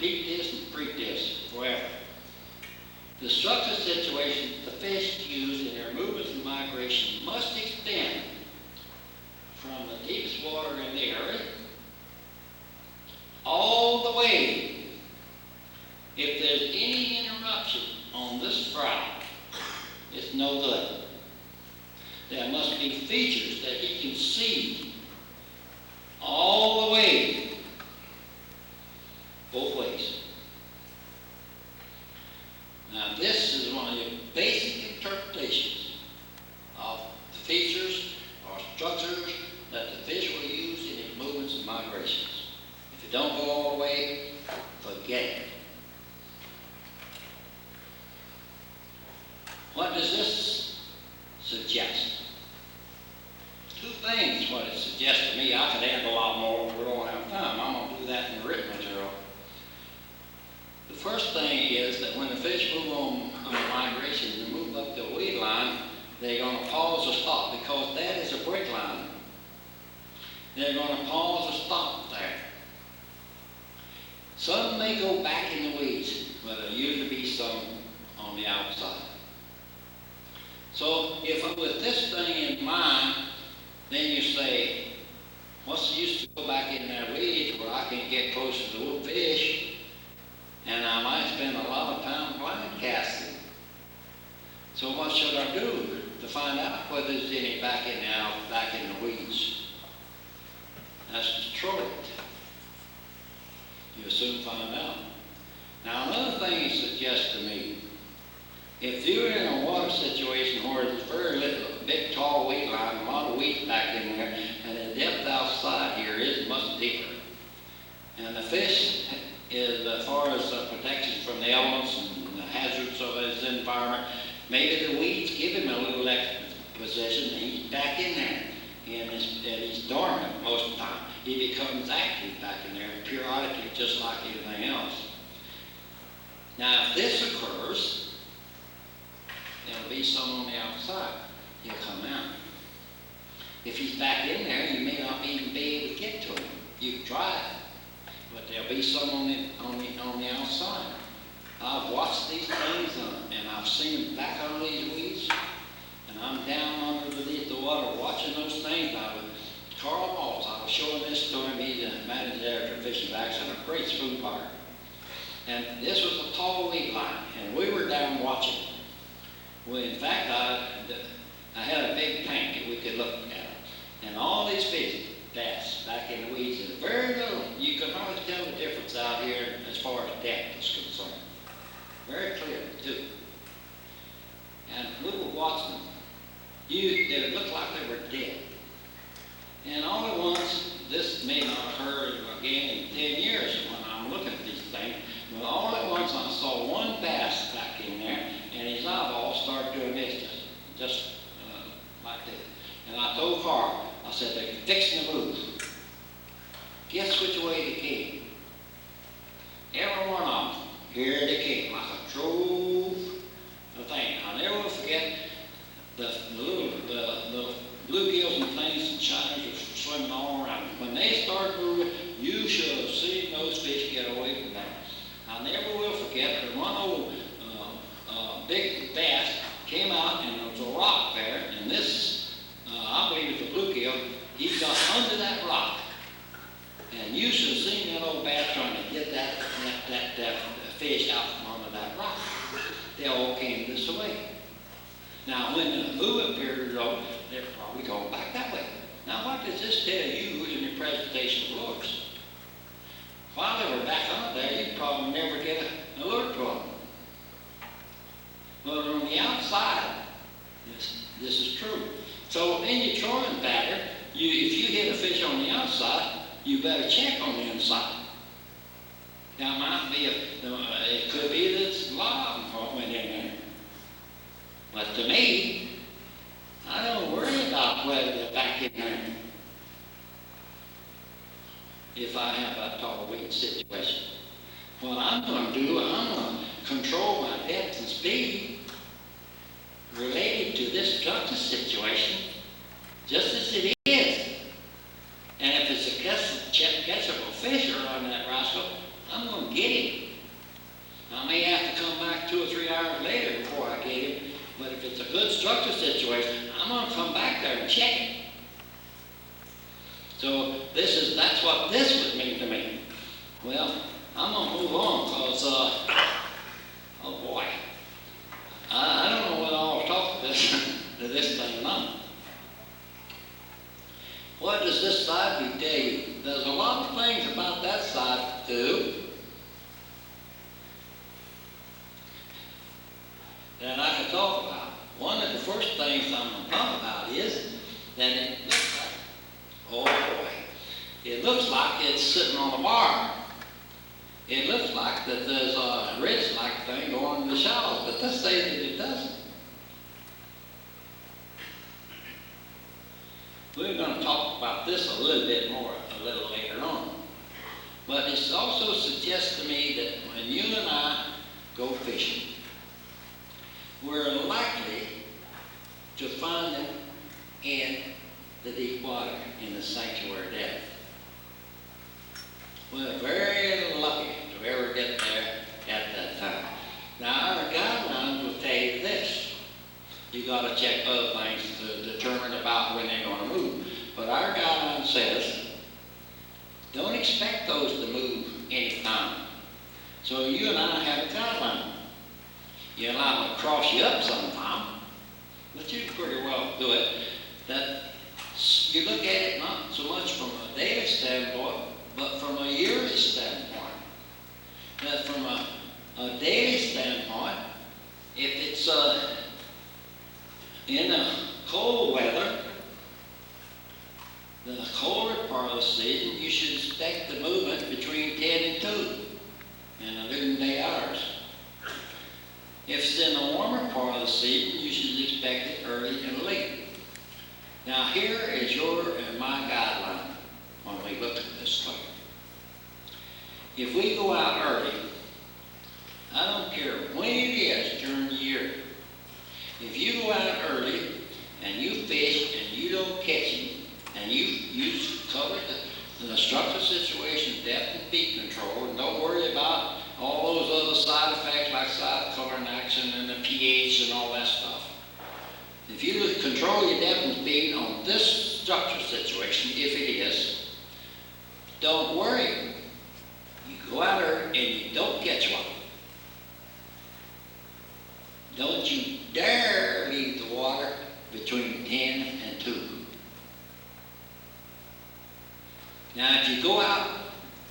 repeat this and repeat this forever. The structural situation the fish use in their movements and migration must extend from the deepest water in the area all the way. If there's any interruption on this route, it's no good. There must be features that he can see all the way, both ways. Now this is one of your basic interpretations of the features or structures that the fish will use in its movements and migrations. If it don't go all the way, forget it. What does this suggest? Two things what it suggests to me. I could add a lot more, but we don't have time. I'm going to do that in the written material. The first thing is that when the fish move on a migration and move up the weed line, they're going to pause or stop because that is a break line. They're going to pause or stop there. Some may go back in the weeds, but there'll usually be some on the outside. So if with this thing in mind, then you say, what's the use to go back in that weeds where I can get closer to the fish, and I might spend a lot of time blind casting. So what should I do to find out whether there's any back in the weeds? That's destroy it. You'll soon find out. Now another thing he suggests to me, if you're in a water situation where there's very little, big tall weed line, a lot of weeds back in there, and the depth outside here is much deeper, and the fish is, as far as protection from the elements and the hazards of his environment, maybe the weeds give him a little extra position, and he's back in there, and he's dormant most of the time. He becomes active back in there periodically, just like anything else. Now, if this occurs, there'll be some on the outside. He'll come out. If he's back in there, you may not even be able to get to him. You can try it, but there'll be some on the outside. I've watched these things, and I've seen them back on these weeds, and I'm down underneath the water watching those things. Carl Maltz, I was showing this to him. He's the manager there at Fishing Backs and a great spoon buyer. And this was a tall weed line, and we were down watching. Well, in fact, I had a big tank that we could look at, and all these fish, bass, back in the weeds, and very little. You can hardly tell the difference out here as far as depth is concerned. Very clear, too. And we were watching them. They looked like they were dead. And all at once, this may not occur again in 10 years when I'm looking at these things, but all at once I saw one bass back in there, and his eyeballs started doing this, just like this. And I told Carl, I said, they're fixing to move. Guess which way they came? Every one of them, here they came, like a trove of things. I'll never forget the little bluegills and things and shiners were swimming all around. When they started moving, you should have seen those fish get away from them. I never will forget that one old big bass came out, and there was a rock there, and this, I believe it's a bluegill, he got under that rock. And you should have seen that old bass trying to get that fish out from under that rock. They all came this way. Now, when the moving period is over, they're probably going back that way. Now, what does this tell you in your presentation of lures? While they were back on there, you'd probably never get an alert to them. But on the outside, this is true. So in your trolling pattern, if you hit a fish on the outside, you better check on the inside. Now, it might be, it could be that a lot of them went in there. But to me, I don't worry about whether they're back in there if I have a tall weed situation. What I'm going to do, I'm going to control my depth and speed related to this structure situation just as it is. And if it's a catchable fish around that rascal, I'm going to get him. a good structure situation, I'm gonna come back there and check it. So that's what this would mean to me. Well, I'm gonna move on because, oh boy, I don't know whether I'll talk to this thing or not. What does this side view tell you? There's a lot of things about that side too that I could talk about. One of the first things I'm going to talk about is that it looks like, oh boy, it looks like it's sitting on a bar. It looks like that there's a ridge-like thing going in the shallows, but this says that it doesn't. We're going to talk about this a little bit more a little later on. But it also suggests to me that when you and I go fishing, we're likely to find them in the deep water, in the sanctuary depth. We're very lucky to ever get there at that time. Now, our guidelines will tell you this. You got to check other things to determine about when they're going to move. But our guideline says, don't expect those to move any time. So you and I have a guideline. You're liable to cross you up sometime, but you can pretty well do it. That you look at it not so much from a daily standpoint, but from a yearly standpoint. That from a daily standpoint, if it's in a cold weather, the colder part of the season, you should expect the movement between 10 and 2 in the noonday hours. If it's in the warmer part of the season, you should expect it early and late. Now here is your and my guideline when we look at this thing. If we go out early, I don't care when it is during the year. If you go out early and you fish and you don't catch him, and you cover the structure situation, depth and feed control, and don't worry about all those other side effects like side covering action and the pH and all that stuff. If you control your depth and speed on this structure situation, if it is, don't worry. You go out there and you don't catch one. Don't you dare leave the water between 10 and 2. Now, if you go out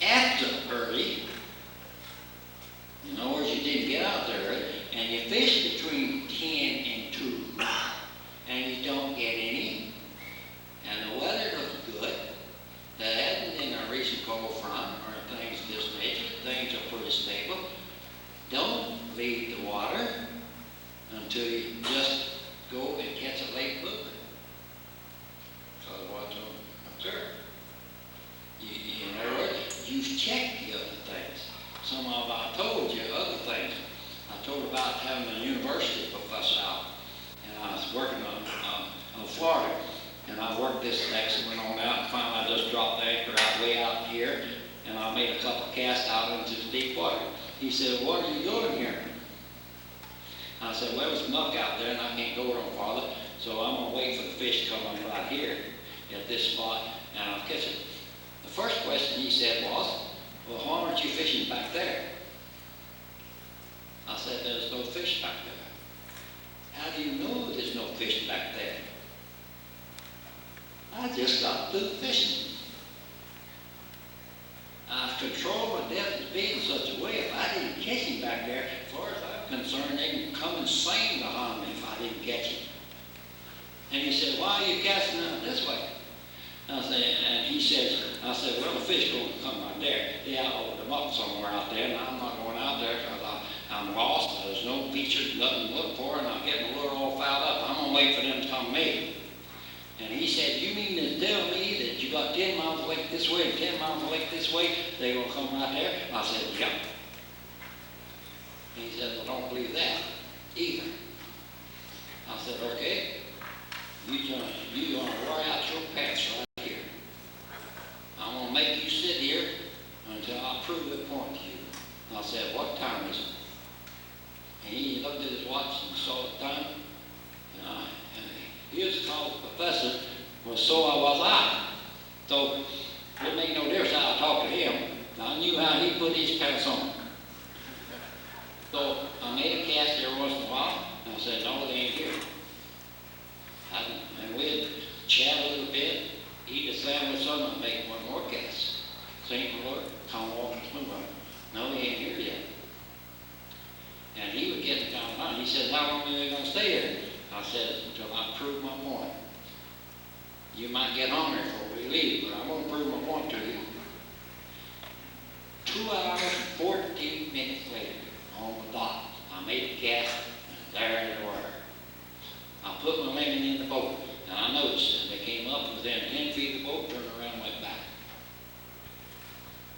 after early, in other words, you didn't get out there early, and you fish between 10 and 2, and you don't get any, and the weather looks good, that hasn't been a recent cold front or things of this nature, things are pretty stable, don't leave the water until you just go and catch a late book. Because what's up there? In other words, you've checked the other things. Some of I told you other things. I told about having a university professor out, and I was working on Florida, and I worked this next and went on out, and finally I just dropped the anchor out way out here, and I made a couple of casts out into the deep water. He said, "What are you doing here?" I said, "Well, there's muck out there, and I can't go no farther, so I'm going to wait for the fish to come up right here at this spot, and I'll catch it." The first question he said was, "Well, why aren't you fishing back there?" I said, "There's no fish back there." "How do you know there's no fish back there?" "I just got through fishing. I've controlled my depth and speed in such a way, if I didn't catch him back there, as far as I'm concerned, they can come and sing behind me if I didn't catch him." And he said, "Why are you casting out this way?" I said, and he says, I said, "Well, the fish going to come right there. They're out over the muck somewhere out there, and I'm not going out there because I'm lost. There's no features, nothing to look for, and I'm getting the lure all fouled up. I'm going to wait for them to come to me." And he said, "You mean to tell me that you got 10 miles of lake this way and 10 miles of lake this way, they're going to come right there?" I said, "Yep." And he said, "Well, don't believe that either." I said, "Okay, you're going to wear out your pants right here. I'm going to make you sit here until I prove the point to you." I said, "What time is it?" And he looked at his watch and saw the time. He was called professor, well, so I was I. So it didn't make no difference how I talked to him. I knew how he put his pants on. So I made a cast every once in a while, and I said, no, they ain't here. And we'd chat a little bit, eat a sandwich, something, and make one more cast. St. Lord, come walk and smooth on. No, he ain't here yet. And he would get down the line. He said, how long are they going to stay here? I said, until I prove my point. You might get hungry before we leave, but I'm going to prove my point to you. 2 hours and 14 minutes later, on the dot, I made the cast, and there they were. I put my lemon in the boat, and I noticed that they came up within 10 feet of the boat, turned around and went back.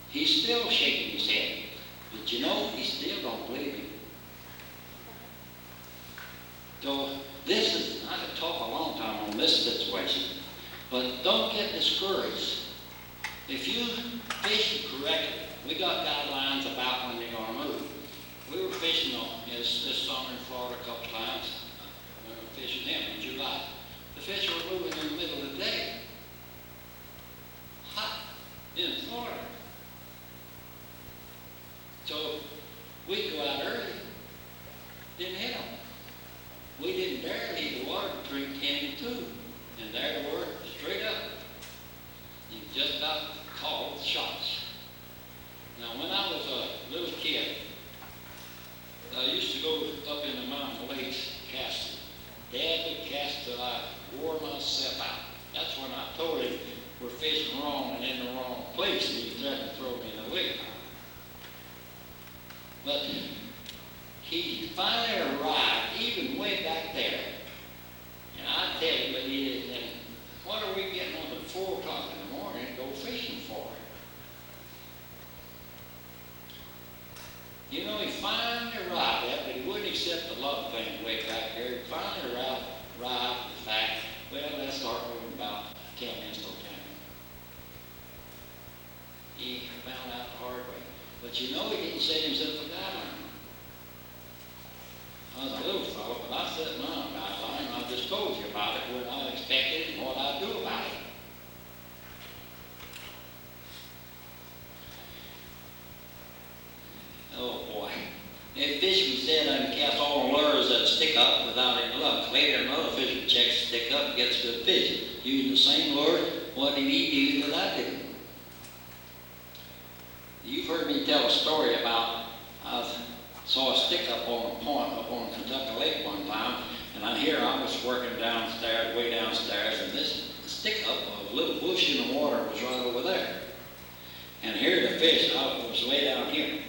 He's still shaking his head, but you know, he still don't believe me. So this is, I could talk a long time on this situation, but don't get discouraged. If you fish correctly, we got guidelines about when they're going to move. We were fishing this summer in Florida a couple times. We were fishing them in July. The fish were moving in the middle of the day. Hot in Florida. So we'd go out early, didn't hit them. We didn't dare leave the water between 10 and 2. And there they were, straight up. You just about called shots. Now, when I was a little kid, I used to go up in the mountain lakes casting. Dad would cast till I wore myself out. That's when I told him we're fishing wrong and in the wrong place, and he tried to throw me in the lake. But he finally arrived, even way back there. And I tell you, but he didn't think, what are we getting up at 4 o'clock in the morning to go fishing for? You know, he finally arrived at, but he wouldn't accept the love thing way back there. He finally arrived at the fact, well, let's start moving about 10 minutes till 10. He found out the hard way. But you know, he didn't set himself a guideline. I was a little fellow, but I set my own guideline. I just told you about it, what I expected and what I do about it. Oh boy. If fisherman said I can cast all the lures that stick up without any luck. Later another fisherman checks stick up and gets good fish. Using the same lure, what did he do that I didn't? You've heard me tell a story about I saw a stick up on a point up on Kentucky Lake one time, and I was working downstairs, way downstairs, and this stick up, a little bush in the water was right over there. And here the fish, I was way down here,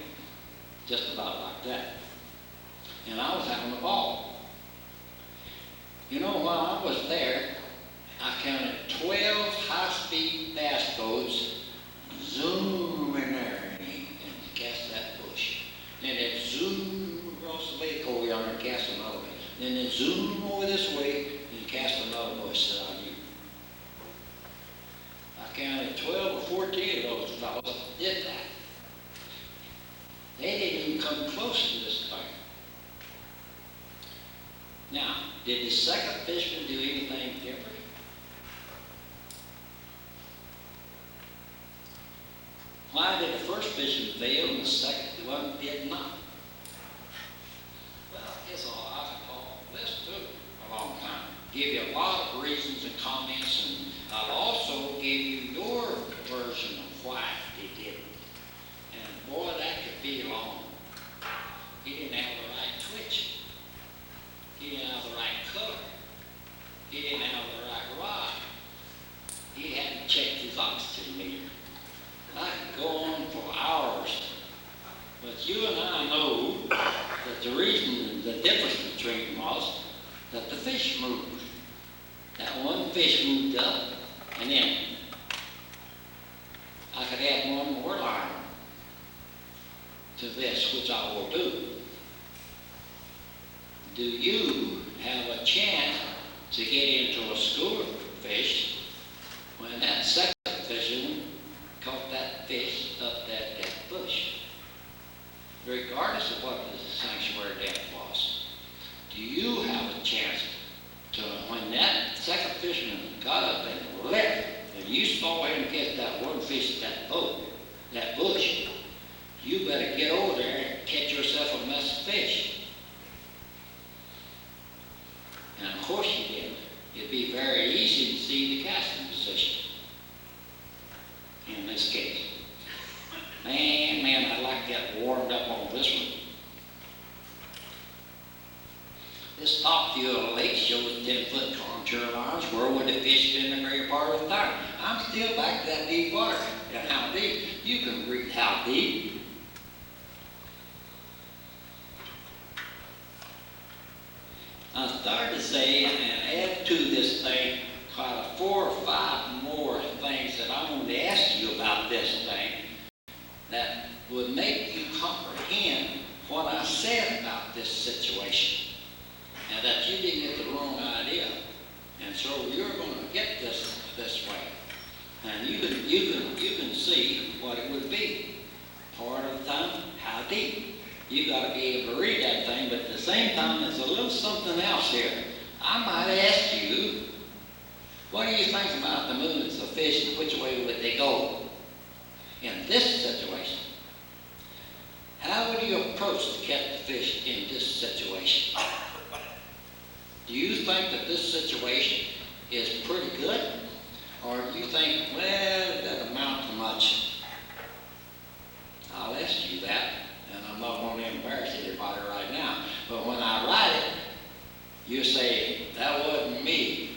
just about like that. And I was having a ball. You know, while I was there, I counted 12 high-speed bass boats zoom in there and cast that bush. Then it zoomed across the lake over yonder and cast another way. Then it zoomed over this way and cast another bush that I knew. I counted 12 or 14 of those fellows did that. They didn't even come close to this thing. Now, did the second fisherman do anything different? Why did the first fisherman fail and the second one did not? Well, it's all I can call this took a long time. Give you a lot of reasons and comments, and I'll also give you your version of why they did it. And boy, that could be long. He didn't have the right twitch. He didn't have the right color. He didn't have the right rod. He hadn't checked his oxygen meter. I could go on for hours. But you and I know that the reason, the difference between them was that the fish moved. That one fish moved up, and then I could add one more line to this, which I will do. Do you have a chance to get into a school of fish when that second fisherman caught that fish up that bush? Regardless of what the sanctuary depth was, do you have a chance when that second fisherman got up and left, and you saw him catch that one fish at that boat, that bush, you better get over there and catch yourself a mess of fish. And of course you did. It'd be very easy to see the casting position in this case. Man, I'd like to get warmed up on this one. This top view of the lake shows 10-foot contour lines. Where would the fish been the greater part of the time? I'm still back to that deep water. And how deep? You can read how deep. I started to say and add to this thing quite 4 or 5 more things that I wanted to ask you about this thing that would make you comprehend what I said about this situation, and that you didn't get the wrong idea. And so you're going to get this way, and you can see what it would be. Part of the time, how deep. You got to be able to read that thing, but at the same time, there's a little something else here. I might ask you, what do you think about the movements of fish and which way would they go in this situation? How would you approach to catch the fish in this situation? Do you think that this situation is pretty good? Or do you think, well, it doesn't amount to much? I'll ask you that, and I'm not going to embarrass anybody right now. But when I write it, you say, that wasn't me.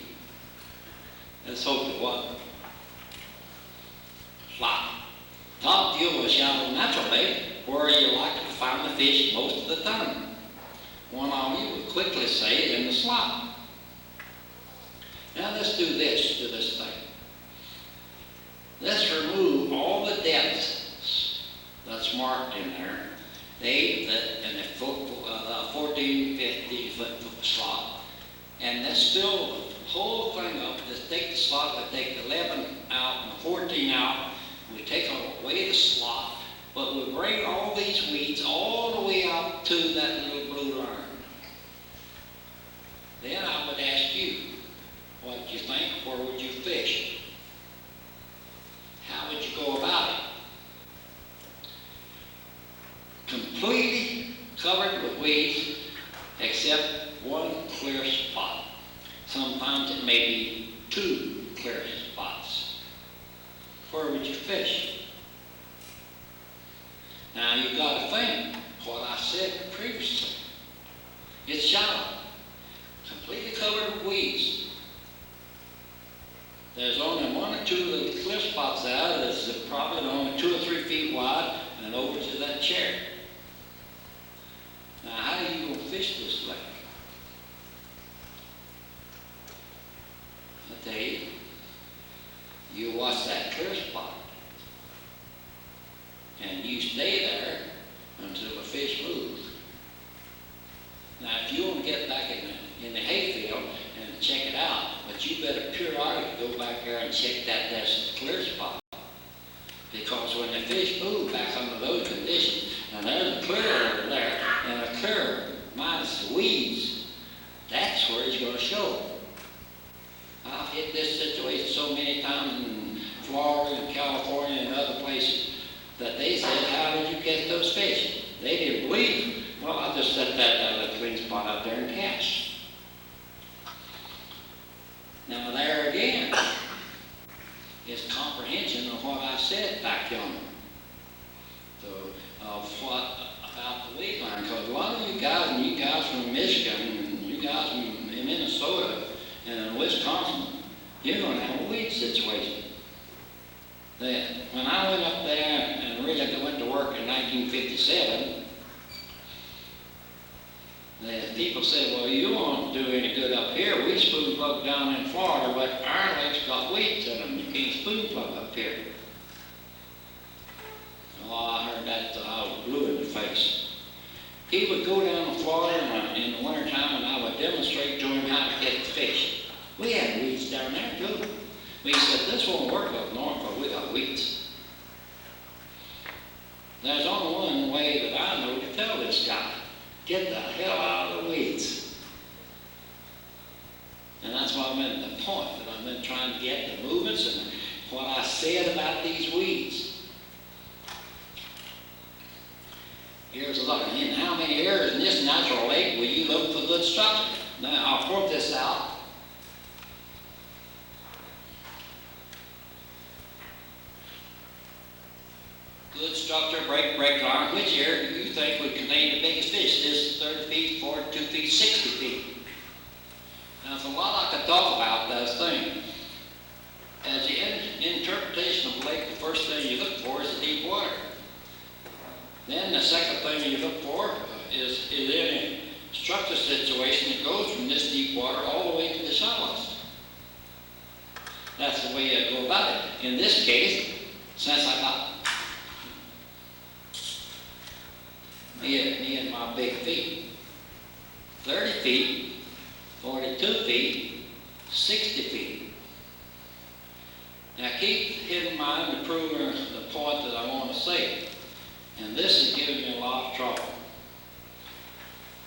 Let's hope it wasn't. Flop. Top view of a shallow natural lake, where you like to find the fish most of the time. One of you would quickly say in the slot. Now let's do this to this thing. Let's remove all the depths that's marked in there. The 8 and the 14, 15 foot slot. And let's fill the whole thing up. Let's take the slot, we take the 11 out and the 14 out. We take away the slot, but we bring all these weeds all the way out to that little blue line. Then I would ask you, what do you think? Where would you fish? How would you go about it? Completely covered with weeds, except one clear spot. Sometimes it may be 2 clear spots. Where would you fish? Now you've got to think what I said previously. It's shallow, completely covered with weeds. There's only 1 or 2 little clear spots there that's probably only 2 or 3 feet wide and over to that chair. Now how are you going to fish this lake? I tell you, you watch that clear spot and you stay there until the fish moves. Now if you want to get back in the hayfield and check it out, but you better periodically go back there and check that clear spot. Because when the fish move back under those conditions, and there's a clear over there, and a clear minus the weeds, that's where he's going to show. I've hit this situation so many times in Florida and California and other places that they said, how did you get those fish? They didn't believe. Well, I just set that little clean spot out there and cast. Now there again is comprehension of what I said back yonder. So, what about the weed line? Because a lot of you guys from Michigan, and you guys from Minnesota, and Wisconsin, you're going to have a weed situation. When I went up there and really went to work in 1957, the people said, well, you won't do any good up here. We spoon plug down in Florida, but our lakes got weeds in them. You can't spoon plug up here. Oh, I heard that till I was blue in the face. He would go down to Florida in the wintertime and I would demonstrate to him how to catch fish. We had weeds down there too. But he said, this won't work up north because we got weeds. There's only one way that I know to tell this guy. Get the hell out of the weeds. And I that's what I meant, the point that I've been trying to get, the movements and what I said about these weeds. Here's a look. In how many areas in this natural lake will you look for good structure? Now, I'll point this out. Good structure, break line. Which area do you think would contain the biggest fish? This is 30 feet, 42 feet, 60 feet. Now, there's a lot I could talk about those things. As the interpretation of the lake, the first thing you look for is the deep water. Then the second thing you look for is any structure situation that goes from this deep water all the way to the shallows. That's the way you go about it. In this case, since I got me and my big feet, 30 feet, 42 feet, 60 feet. Now keep in mind to prove the point that I want to say. And this is giving me a lot of trouble.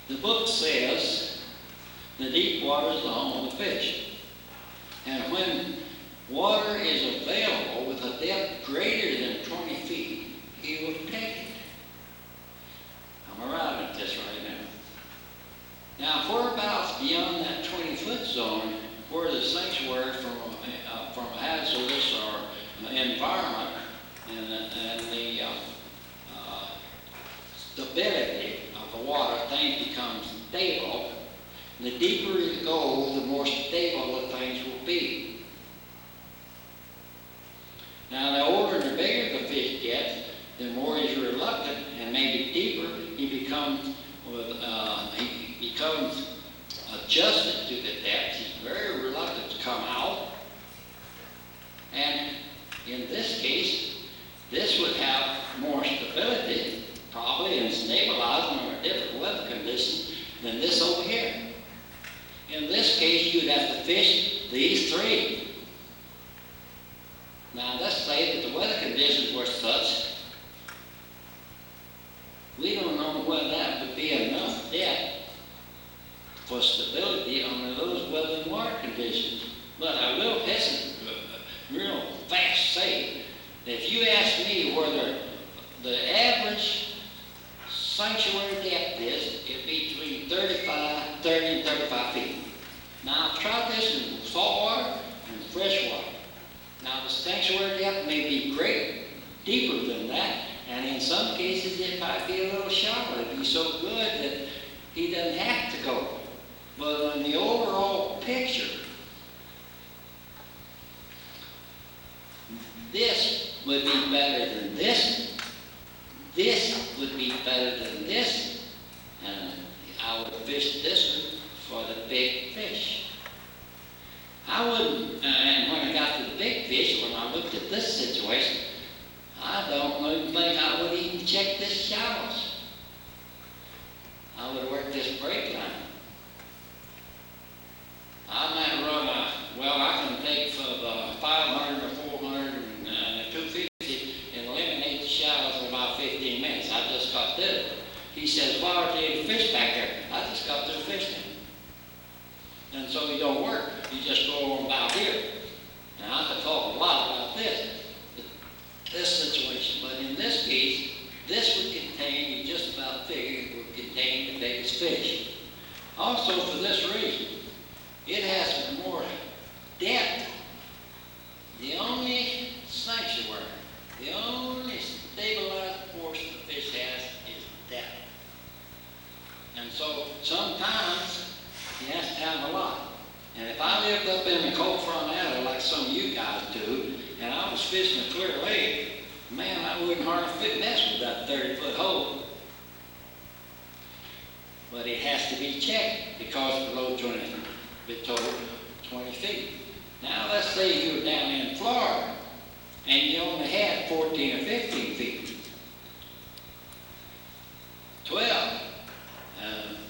The book says the deep water is the home of the fish. And when water is available with a depth greater than 20 feet, he will take it. I'm arriving at this right now. Now, whereabouts beyond that 20-foot zone, where the sanctuary from a hazardous or environment and the stability of the water, things become stable. The deeper it goes, the more stable the things will be. Now, the older and the bigger the fish gets, the more he's reluctant, and maybe deeper, he becomes adjusted to the depth. He's very reluctant to come out. And in this case, this would have more stability, probably, and stabilizing under different weather conditions than this over here. In this case, you'd have to fish these three. Now, let's say that the weather conditions were such, we don't know whether that would be enough depth for stability under those weather and water conditions. But I will real fast say that if you ask me whether the average sanctuary depth is, it'd be between 30 and 35 feet. Now, I've tried this in saltwater and freshwater. Now, the sanctuary depth may be deeper than that, and in some cases it might be a little shallower. It'd be so good that he doesn't have to go. But in the overall picture, this would be better than this. This would be better than this. And I would fish this one for the big fish. I wouldn't, and when I got to the big fish, when I looked at this situation, I don't even think I would even check this shallows. I would work this break line. I might run I can take for the 500 or 400 and 250 and eliminate the shallows in about 15 minutes. I just got through it. He says, why aren't there any fish back there? I just got through fishing. And so you don't work. You just go on about here. Now, I could talk a lot about this situation, but in this case, this would contain, you just about figure it would contain the biggest fish. Also, for this reason, it has more depth. The only sanctuary, the only stabilized force the fish has is depth. And so sometimes he has to have a lot. And if I lived up in the cold front alley like some of you guys do, and I was fishing a clear lake, man, I wouldn't hardly fit mess with that 30-foot hole. But it has to be checked because below 20 feet. Now let's say you were down in Florida and you only had 14 or 15 feet. 12.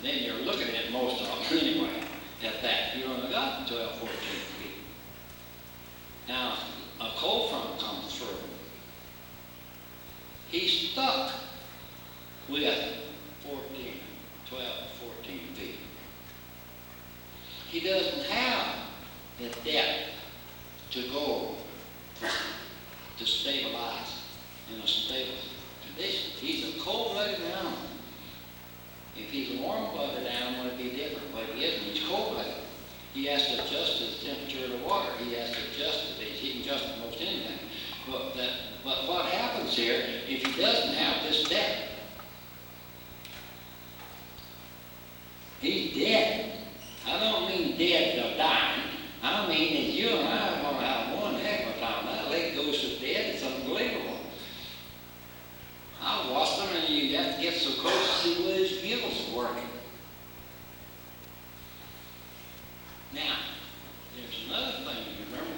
Then you're looking at most of them anyway at that. You only got 12, 14 feet. Now, a cold front comes through. He's stuck with 12, 14 feet. He doesn't have the depth to go to stabilize in a stable condition. He's a cold-blooded animal. If he's a warm-blooded animal, it'd be different, but he isn't. He's cold-blooded. He has to adjust to the temperature of the water. He has to adjust to things. He can adjust to most anything. But what happens here, if he doesn't have this depth, he's dead. I don't mean dead of dying. I mean that you and I are going to have one heck of a time. That lake goes to dead. It's unbelievable. I watched them, and you have to get so close to see where his gills are working. Now, there's another thing to remember.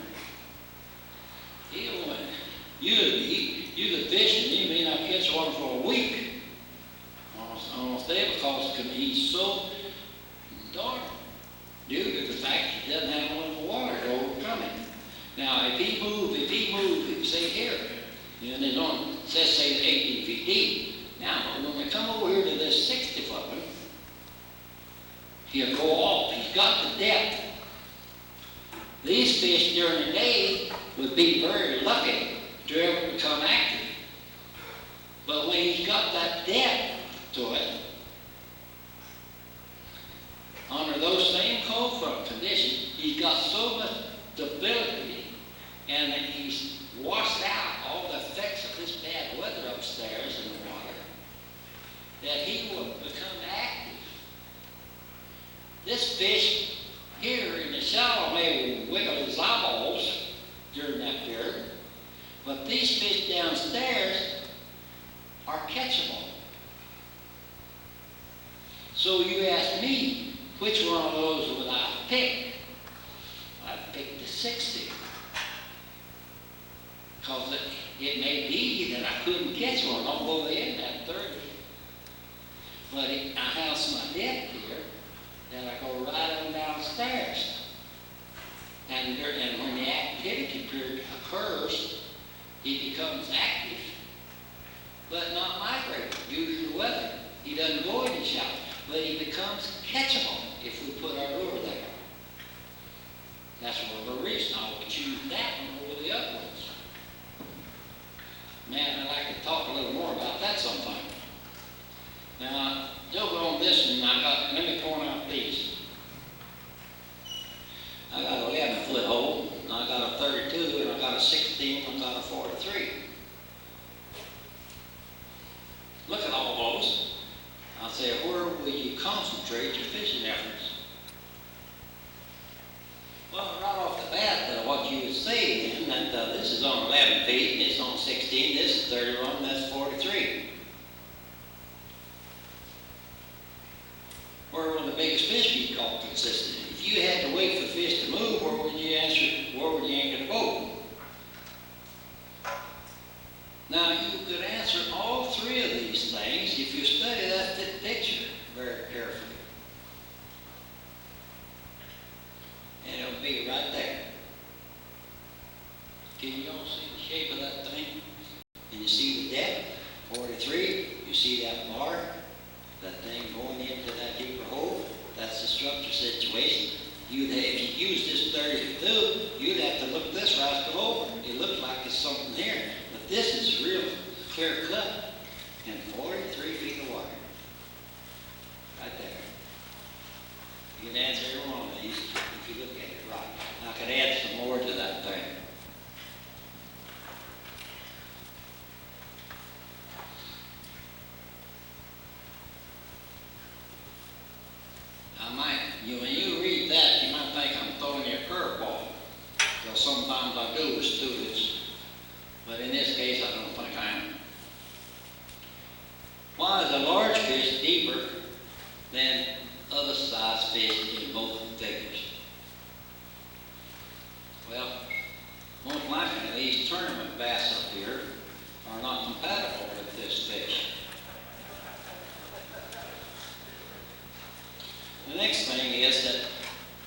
You could fish, and you may not catch one for a week on a stable because he's so dark due to the fact he doesn't have enough water to overcome it. Now, if he moved, say here, and it's on, let's say 18 feet deep. Now, when we come over here to this 60 foot one, he'll go off. He's got the depth. These fish during the day would be very lucky to ever become active. But when he's got that depth to it, under those same cold front conditions, he's got so much stability, and he's washed out all the effects of this bad weather upstairs in the water, that he will become active. This fish here in the shallow may wiggle his eyeballs during that period, but these fish downstairs are catchable. So you ask me, which one of those would I pick? I'd pick the 60. Because it may be that I couldn't catch one all the way in that 30. But I have some depth here that I go right on downstairs. And when the activity period occurs, he becomes active, but not migrating due to the weather. He doesn't go in the shallow, but he becomes catchable if we put our lure there. That's one of the reasons I would choose that one over the other ones. Man, I'd like to talk a little more about that sometime. Now, over on this one, let me point out these. I got an 11-foot hole, I got a 32, and I got a 16, and I got a 43. Look at all those. I say, where will you concentrate your fishing efforts? Well, right off the bat, what you would say then, that this is on 11 feet, this is on 16, this is 31, that's 43. Where will the biggest fish be caught consistently? If you had to wait for fish to move, where would you anchor the boat? Now, you could answer all three of these things if you study that picture very carefully. And it'll be right there. Can you all see the shape of that thing? And you see the depth, 43, you see that bar, that thing going into that deeper hole, that's the structure situation. If you use this 32, you'd have to look this rascal over. It looks like there's something here, but this is real clear cut and 43 feet of water. Right there. You can answer every one of these if you look at it right. I could add some more to that thing. When you read that, you might think I'm throwing you a curveball, because sometimes I do with students, but in this case I don't think I am. Why is a large fish deeper than other size fish in both figures? Well, most likely these tournament bass up here are not compatible with this fish. The next thing is that,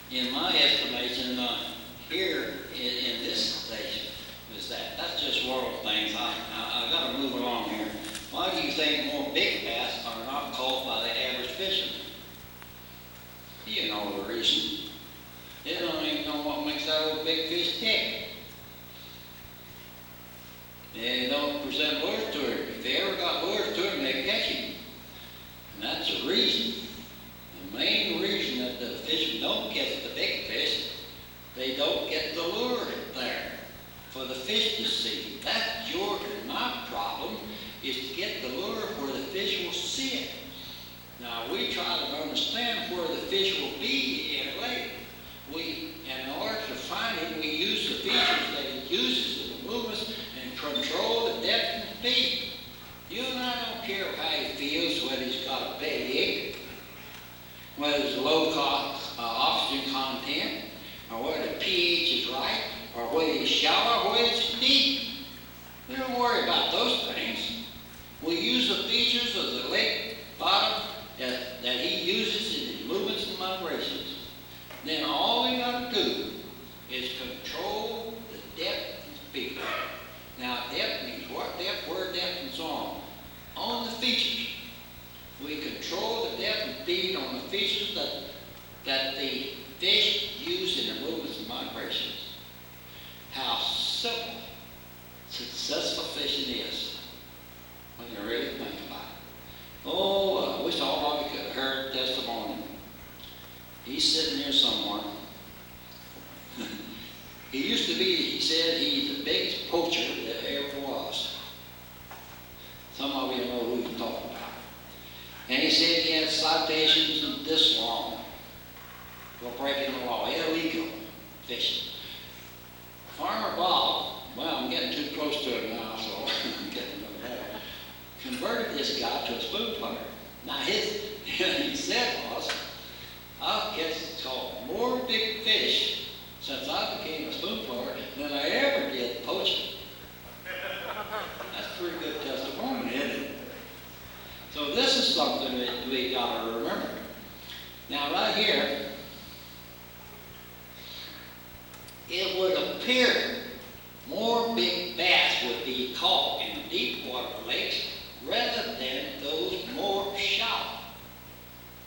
in my estimation, here in this station, is that's just world things. I got to move along here. Why do you think more big bass are not caught by the average fisherman? You know the reason. They don't even know what makes makes that old big fish tick. They don't present lures to him. If they ever got lures to him, they catch him. And that's the reason. The main reason that the fishermen don't get the big fish, they don't get the lure there for the fish to see. That's your and my problem, is to get the lure where the fish will see it. Now, we try to understand where the fish will be in a lake. In order to find it, we use the features that it uses in the movements and control the depth and speed. You and I don't care how he feels, whether he's got a big, whether it's low oxygen content, or whether the pH is right, or whether it's shallow, or whether it's deep. We don't worry about those things. We use the features of the lake bottom that he uses in his movements and migrations. Then all we got to do is control the depth and speed. Now, depth means what depth, where depth, and so on. On the features, we control the depth and speed on the features that the fish use in their movements and migrations. How simple successful fishing is when you really think about it. Oh, I wish all of you could have heard the testimony. He's sitting here somewhere. He said he's the biggest poacher that ever was. Some of you know who he's talking about. And he said he had citations this long for breaking the law, illegal fishing. Farmer Bob, well, I'm getting too close to him now, so I'm getting to that. Converted this guy to a spoon player. Now he said was, I've caught more big fish since I became a spoon player than I ever did poaching. That's pretty good testimony, isn't it? So this is something that we got to remember. Now right here, it would appear more big bass would be caught in deep water lakes rather than those more shallow.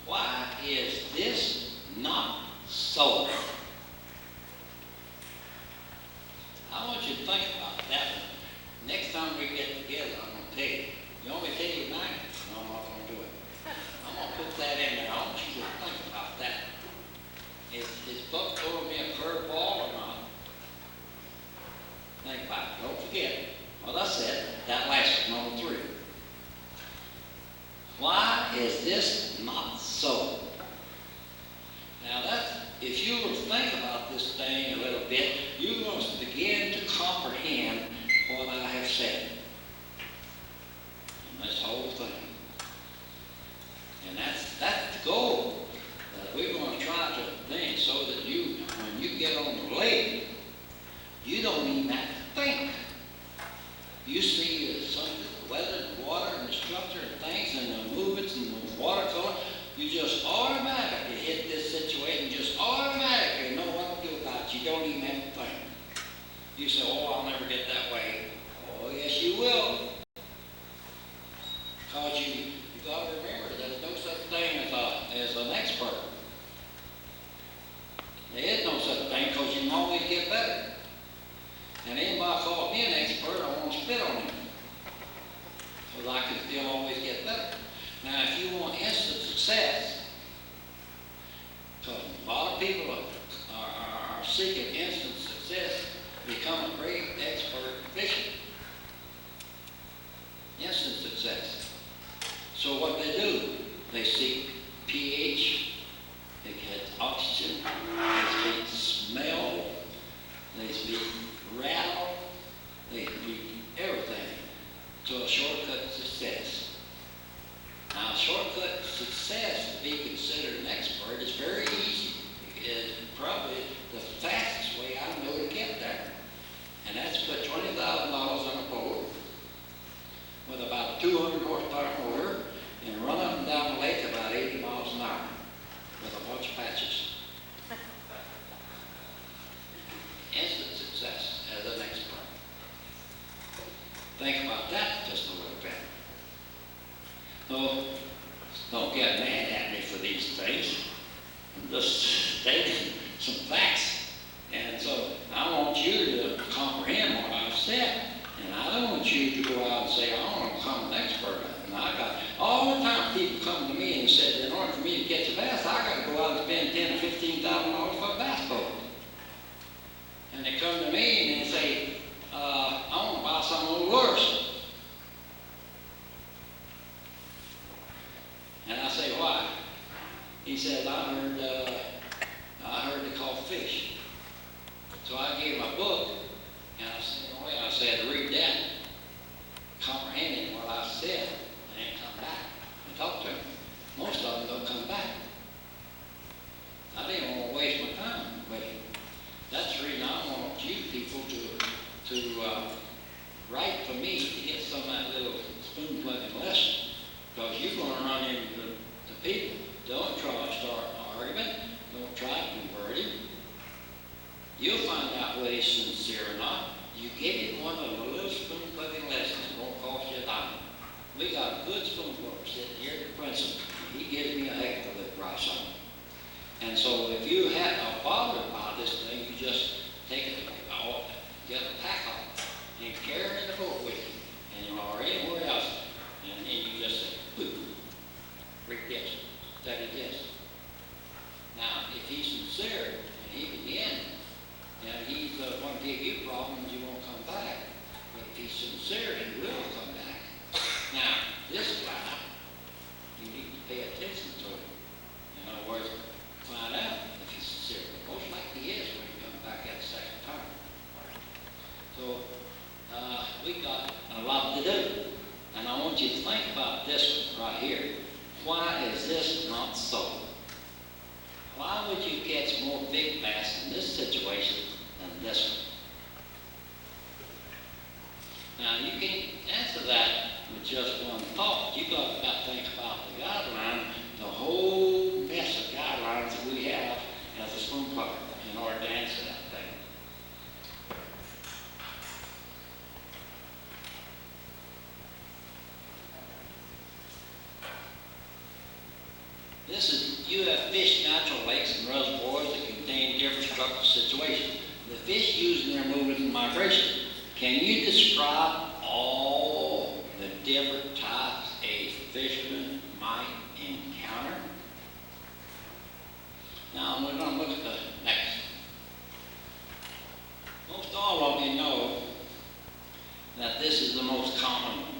Why is this not so? I want you to think about that. Next time we get together, I'm going to tell you. You want me to tell you tonight? No, I'm not going to do it. I'm going to put that in there. I want you to think about that. Is Buck throwing me a curveball or not? Think about it. Don't forget what I said. That last one, number 3. Why is this not so? Now if you will think about this thing a little bit, you're going to begin to comprehend what I have said. And this whole thing. And that's the goal. We're going to try to think so that when you get on the lake, you don't even have to think. You see the weather, the water, and the structure and things, and the movements and the water color. You just automatically hit this situation, just automatically know what to do about it. You don't even have to think. You say, oh, I'll never get that way. Oh, yes, you will. Because you got to remember there's no such thing as an expert. There is no such thing because you can always get better. And anybody calls me an expert, I want to spit on him. Because I can still always get better. Now, if you want instant success, because a lot of people are seeking instant success, become a great expert fishing. Instant success. So what they do, they seek pH, they get oxygen, they seek smell, they seek rattle, they seek everything to a shortcut to success. Now, shortcut success to be considered an expert is very easy. It's probably the fastest way I know to get there. And that's put $20,000 on a boat with about a 200 horsepower motor and run up and down the lake about 80 miles an hour with a bunch of patches. Instant success as an expert. Think about that just a little bit. So, don't get mad at me for these things. I'm just stating some facts. And so He said, I heard they call fish. So I gave him a book, and I said, oh yeah, I said, read that, comprehending what I said, and then come back and talk to him. Most of them don't come back. I didn't want to waste my time with him. That's the reason I want you people to write for me to get some of that little spoon plugging lesson. Because you're going to run into the people. Don't try to start an argument. Don't try to convert him. You'll find out whether he's sincere or not. You give him one of the little spoon plugging lessons. It won't cost you a dime. We got a good spoon plugger sitting here at the principal. He gives me a heck of a good price on it. And so if you are bothered by this thing, you just take it, get a pack off, and carry it in the boat with you, and or anywhere else, and then you just say, boop, read this, study this. Now, if he's sincere and he begins, and he's going to give you problems, you won't come back. But if he's sincere, he will come back. Now, this guy, you need to pay attention to him. In other words, find out if he's sincere. Most likely he is when he comes back that second time. So, we got a lot to do. And I want you to think about this one right here. Why is this not so? Why would you catch more big bass in this situation than this one? Now, you can't answer that with just one thought. You've got to think about the guideline, the whole mess of guidelines that we have as a spoon plugger in order to answer that thing. You have fish natural lakes and reservoirs that contain different structural situations. The fish used in their movement and migration. Can you describe all the different types a fisherman might encounter? Now we're going to look at the next. Most all of you know that this is the most common one.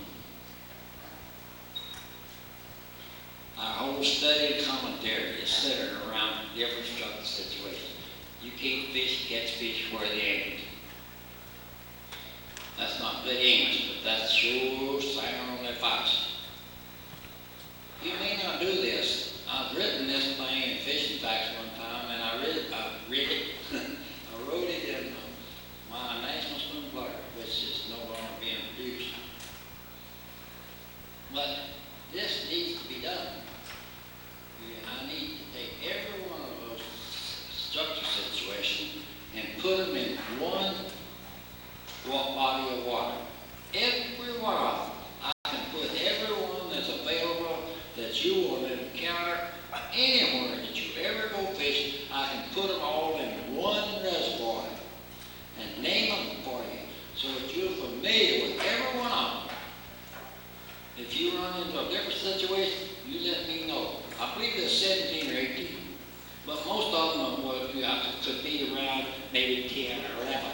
Our whole study and commentary is centered around different structural situations. You can't catch fish where they ain't. That's not good English, but that's sure sound advice. You may not do this. I've written this thing in Fishing Facts one time, and I read it. I wrote it in my National Spoon Plugger, which is no longer being produced. But this needs to be done. I need to take every one of those structure situations and put them in one body of water. Every one of them. I can put every one that's available that you will encounter anywhere that you ever go fishing. I can put them all in one reservoir and name them for you so that you're familiar with every one of them. If you run into a different situation, you let me know. I believe there's 17 or 18, but most of them could be around maybe 10 or 11.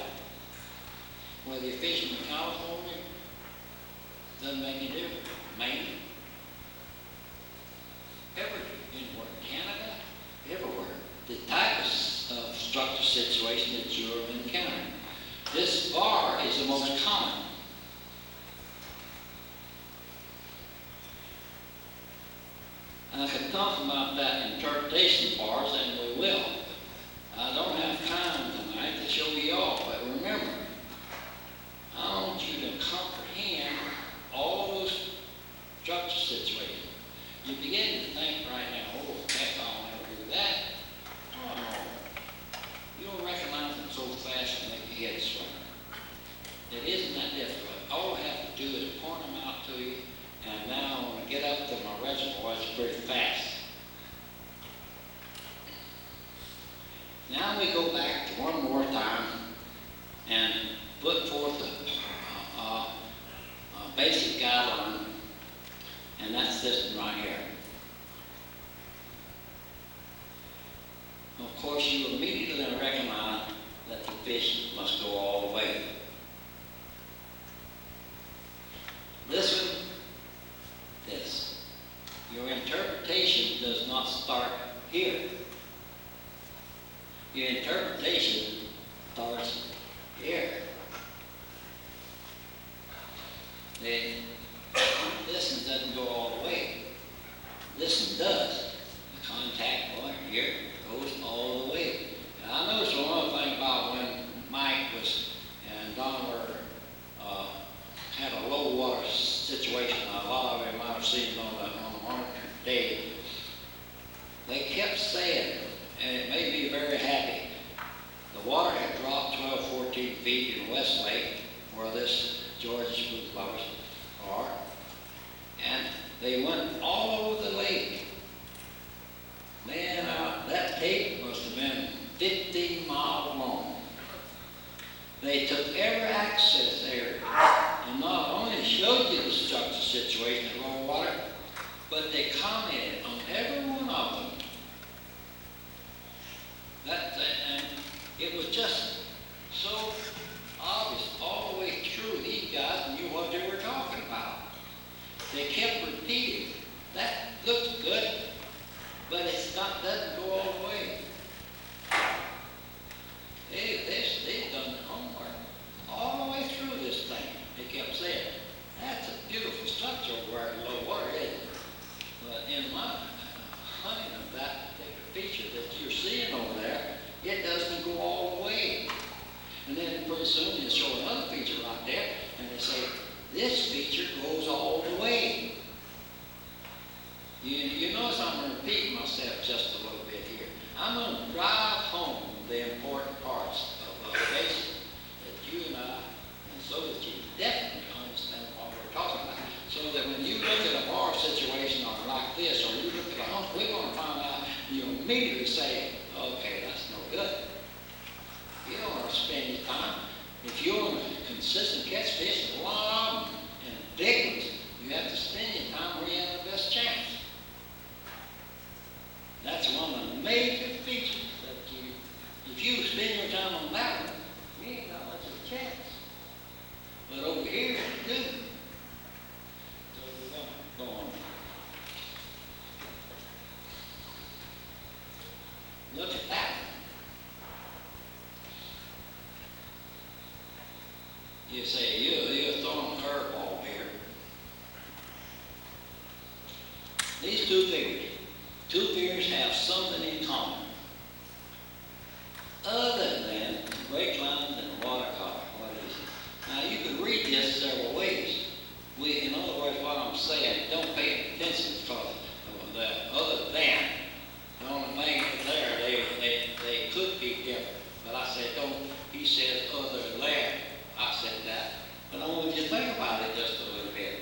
Whether you're fishing in California, doesn't make any difference. Maine, anywhere, Canada, everywhere. The type of structure situation that you're encountering. This bar is the most common. I could talk about that interpretation bars, and we will. I don't have time tonight to show you all, but remember, I want you to comprehend all those structure situations. You begin to think right now, oh, heck, I'll never do that. Oh, no. You'll recognize them so fast and make your head swim. It isn't that difficult. All I have to do is point them out to you, and now when I get up to my reservoir, it's pretty fast. Now we go back to one more time and put forth a basic guideline, and that's this one right here. Of course, you immediately recognize that the fish must go all the way. This one, this. Your interpretation does not start here. Your interpretation starts here. The this one doesn't go all the way. This one does. The contact point here goes all the way. And I noticed one other thing about when Mike and Don were had a low water situation. A lot of them might have seen it on one day. They kept saying, and it made me very happy, the water had dropped 12, 14 feet in West Lake, where this Georgia Smooth Flowers are, and they went all over the lake. Man, that tape must have been 15 miles long. They took every access area and not only showed you the structure situation of low water, but they commented on every one of them. And it was just so obvious all the way through. These guys knew what they were talking about. They kept repeating, that looks good, but it's not, doesn't go all the way. They've done their homework all the way through this thing. They kept saying, that's a beautiful structure over where the low water is. But in my hunting of that particular feature that you're seeing over there, it doesn't go all the way. And then pretty soon they show another feature right there, and they say, this feature goes all the way. You notice I'm going to repeat myself just a little bit here. I'm going to drive home the important parts of a basin that you and I, and so that you definitely understand what we're talking about. So that when you look at a bar situation or like this, or you look at a hump, we're going to find out, you'll immediately say, okay, that's no good. You don't want to spend your time. If you're on a consistent catch fish, a lot of them, and big ones, you have to spend your time where you have the best chance. That's one of the major features that if you spend your time on that one, you ain't got much of a chance. But over here, you do. So we're going to go on. Look at that one. You say, you're throwing a curveball here. These two figures have something in common, other than break lines and water color. What is it? Now you can read this several ways. In other words, what I'm saying, don't pay attention to the other than. The only thing there, they could be different. But I said, don't, he says other than. I said that. But I want you to think about it just a little bit.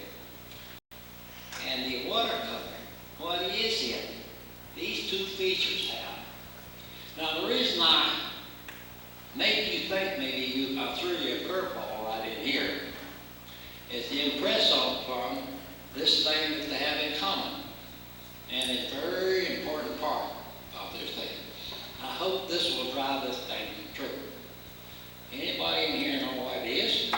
And the water color, what is it? These two features have. Now the reason I made you think maybe I threw you a curveball right in here is to impress on this thing that they have in common. And it's a very important part of this thing. I hope this will drive this thing true. Anybody in here know what it is?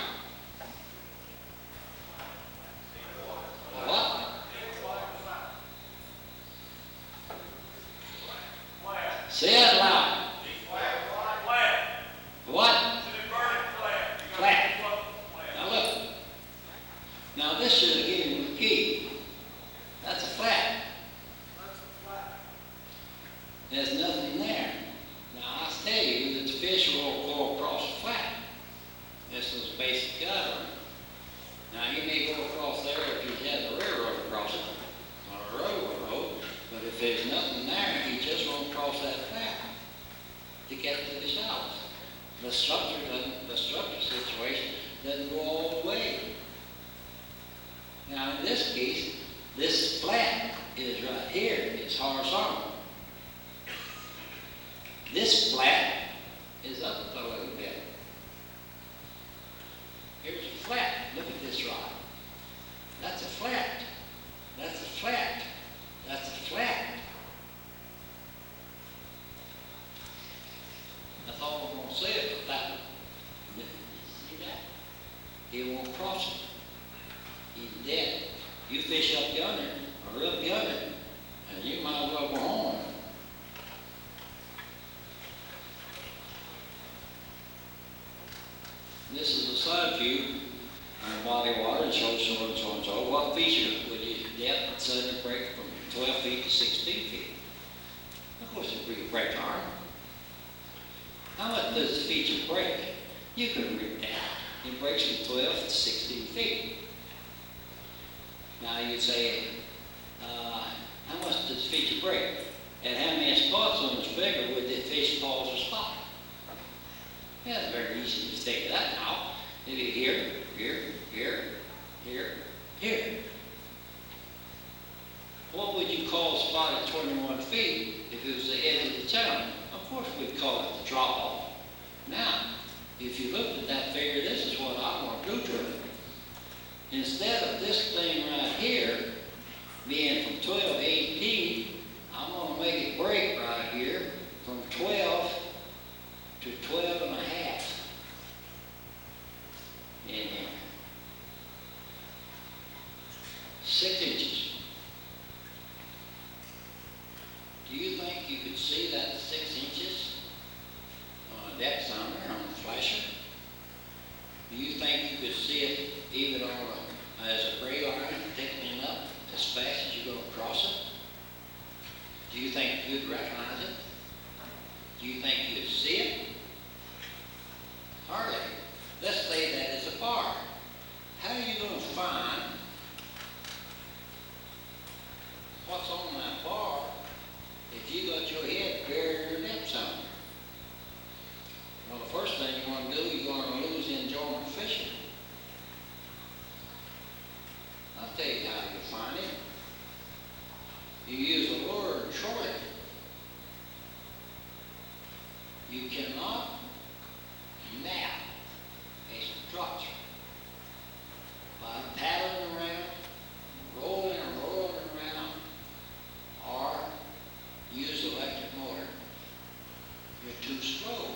What? Say it loud. What? Flat. Now look. Now this should have given you the key. That's a flat. There's nothing there. Now I tell you that the fish will go across the flat. This is basic guideline. Now he may go across there if he has a railroad across it, or a railroad road, but if there's nothing there, he just won't cross that flat to get to the shallows. The structure situation doesn't go all the way. Now in this case, this flat is right here. It's horizontal. This flat is up a little bit. Here's a flat. Look at this rod. That's a flat. That's a flat. That's a flat. That's all I'm going to say about that one. See that? He won't cross it. He's dead. You fish up yonder or up yonder, and you might as well go home. This is a side view on body water. It shows so and so and so. What feature would you depth suddenly break from 12 feet to 16 feet? Of course, it'd be a break arm. How much does the feature break? You can read that. It breaks from 12 to 16 feet. Now you'd say, how much does the feature break? And how many spots on this figure would the fish pause or spot? Yeah, it's very easy to figure that out. Maybe here, here, here, here, here. What would you call a spot at 21 feet if it was the edge of the channel? Of course we'd call it the drop off. Now, if you looked at that figure, this is what I want to do to it. Instead of this thing right here being from 12 to 18, I'm going to make it break right here from 12 to 12 and a half in here. 6 inches. Do you think you could see that 6 inches on a depth sounder on a flasher? Do you think you could see it even on as a gray line thickening up as fast as you're going to cross it? Do you think you'd recognize it? Do you think you'd see it? Hardly. Let's say that it's a bar. How are you going to find what's on that bar if you got your head buried in your depth sounder? Well, the first thing you want to do, you're going to lose enjoyment of fishing. I'll tell you how you find it. You use a lure and troll it. You cannot nap a structure by paddling around, rolling and rolling around, or use electric motor. You're too slow.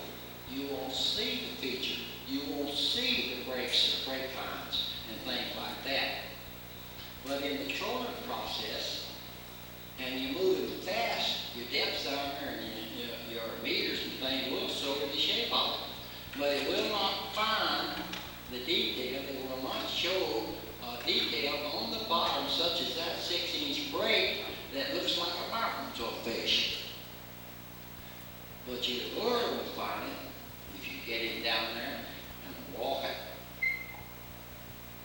You won't see the feature. You won't see the brakes or brake lines and things like that. But in the trolling process, and you move it fast, your depth sounder and your meters and things will show the shape of it. But it will not find the detail. It will not show detail on the bottom, such as that 6-inch break that looks like a mountain to a fish. But your lure will find it if you get him down there and walk it.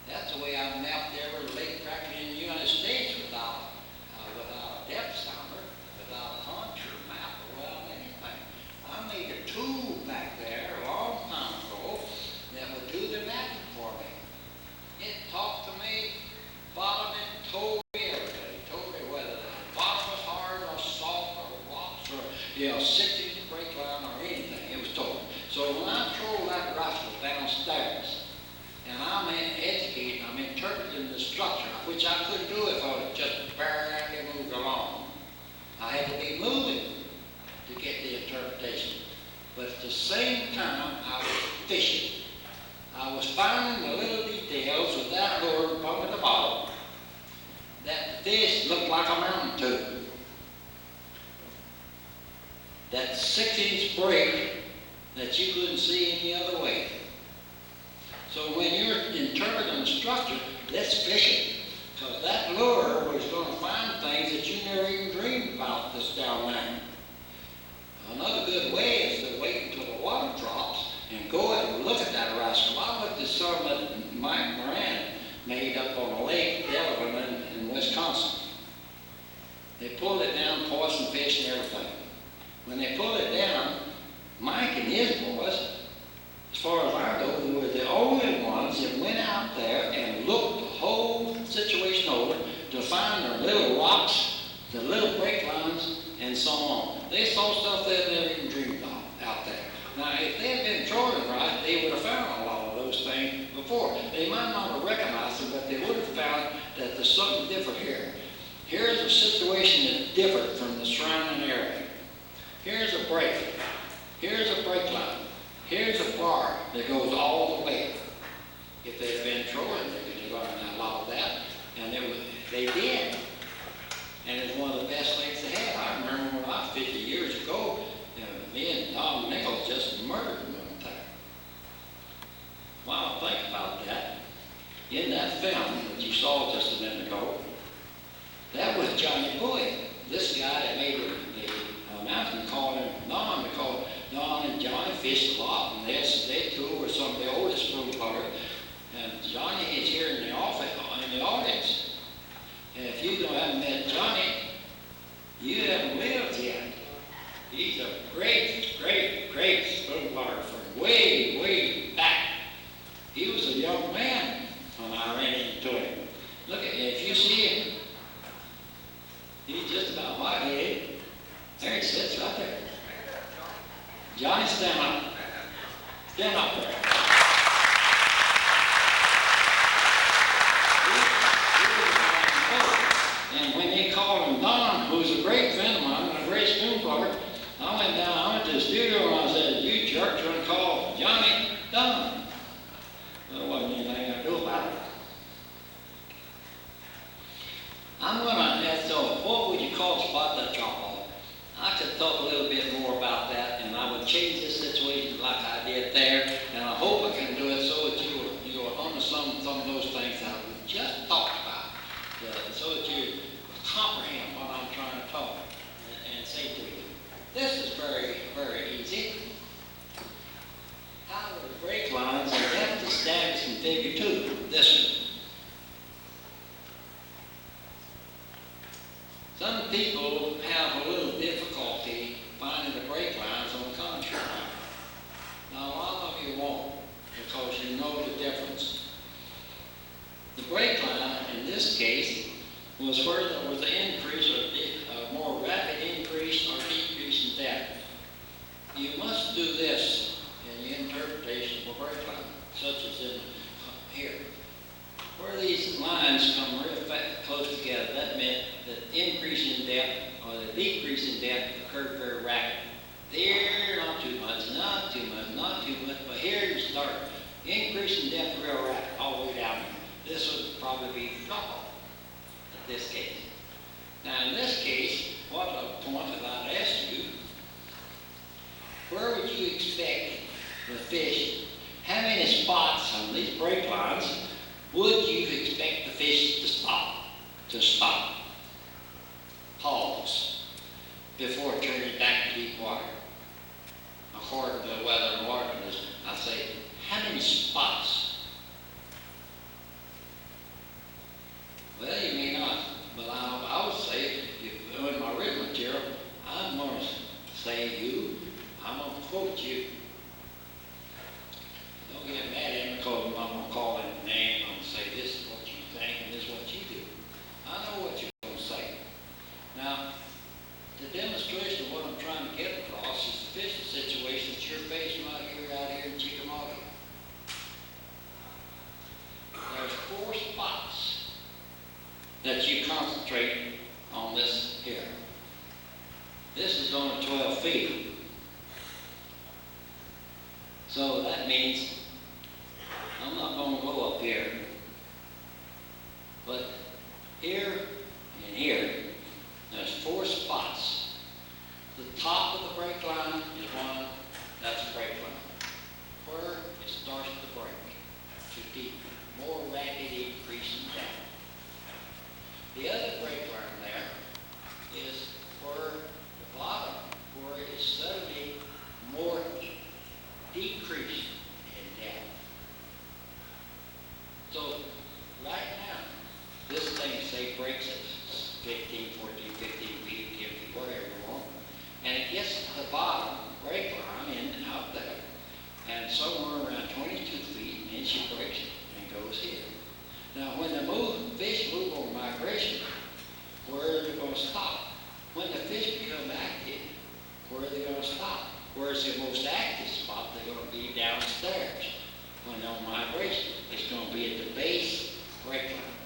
That's the way I've mapped every lake practically in the United States without a depth sounder, without a contour map, or without anything. I made a tool back there a long time ago that would do the mapping for me. It talked to me, followed me, told me everything. It told me whether the bottom was hard or soft or rocks or 6-inch brake line or anything. It was told. So when I troll that rascal downstairs, and I'm educating, I'm interpreting the structure, which I couldn't do if I was just barely moved along. I had to be moving to get the interpretation. But at the same time, I was fishing. I was finding the little details with that lure up at the bottom. That fish looked like a mountain tube. That 6-inch break that you couldn't see any other way. So when you're interpreting the structure, let's fish it. Because that lure was going to find things that you never even dreamed about this down there. Another good way is to wait until the water drops and go and look at that rascal. I looked at some that Mike Moran made up on a lake, Delavan, in Wisconsin. They pulled it down, poison fish and everything. When they pulled it down, Mike and his boys, as far as I know, were the only ones that went out there and looked the whole situation over to find their little rocks, the little brake lines, and so on. They saw stuff they'd never even dreamed of out there. Now, if they had been trolling right, they would have found a lot of those things before. They might not have recognized them, but they would have found that there's something different here. Here's a situation that's different from the surrounding area. Here's a brake. Here's a brake line. Here's a bar that goes all the way. If they'd been trolling, they could have learned a lot of that, and they did. And it's one of the best things they had. I remember when I 50 years ago, me and Tom Nichols just murdered them one time. While I think about that, in that film that you saw just a minute ago, that was Johnny Boyd. This guy that made the mountain called him Don, because Don and Johnny fished a lot, and they two were some of the oldest spoon cutters. And Johnny is here in the office, in the audience. And if you haven't met Johnny, you haven't lived yet. He's a great, great, great spoon cutter from way, way back. He was a young man when I ran into him. Look at him. If you see him, he's just about my age. There he sits right there. Johnny, stand up. Stand up there. And when they called him Don, who's a great friend of mine and a great spoon cutter, I went to the studio and I said, you jerks are going to call Johnny Don. There wasn't anything I could do about it. I'm going to ask, so what would you call spot that chop off? I could talk a little bit more about that, and I would change this situation like I did there, and I hope I can do it so that you will understand some of those things that we just talked about, so that you comprehend what I'm trying to talk and say to you. This is very, very easy. How do the break lines are left established in Figure 2? This one. Some people have a little difficulty finding the break lines on the contour line. Now, a lot of you won't, because you know the difference. The break line, in this case, was where there was an increase or a more rapid increase or decrease in depth. You must do this in the interpretation of a break line, such as in here. Where these lines come real close together, that meant the increase in depth or the decrease in depth occurred very rapidly. There, not too much, not too much, not too much, but here you start increasing depth real rapid, all the way down. This would probably be drop off in this case. Now in this case, what a point that I'd ask you, where would you expect the fish, how many spots on these break lines would you expect the fish to stop? Pause before turning back to deep water. According to the weather and water conditions, I say, how many spots? Well, you may not, but I would say, in my written material, I'm going to say I'm going to quote you. Don't get mad at me because I'm going to call in the name. I'm going to say this is what you think and this is what you do. I know what you're going to say. Now, the demonstration of what I'm trying to get across is the fishing situation that you're facing out here in Chickamauga. There's 4 spots that you concentrate on this here. This is only 12 feet. So that means I'm not going to go up here, but here and here, there's 4 spots. The top of the break line is one, that's a break line. Where it starts to break, to deep, more rapid increase in depth. The other break line there is where the bottom, where it's suddenly more decrease in depth. So right now, this thing say breaks at 15, 14, 15 feet, 10 feet, whatever you want, and it gets to the bottom break line in and out there, and somewhere around 22 feet, and she breaks it and goes here. Now, when the fish move on migration, where are they going to stop? When the fish become active, where are they going to stop? Where's the most active spot? They're going to be downstairs. When on migration, it's going to be at the base break line.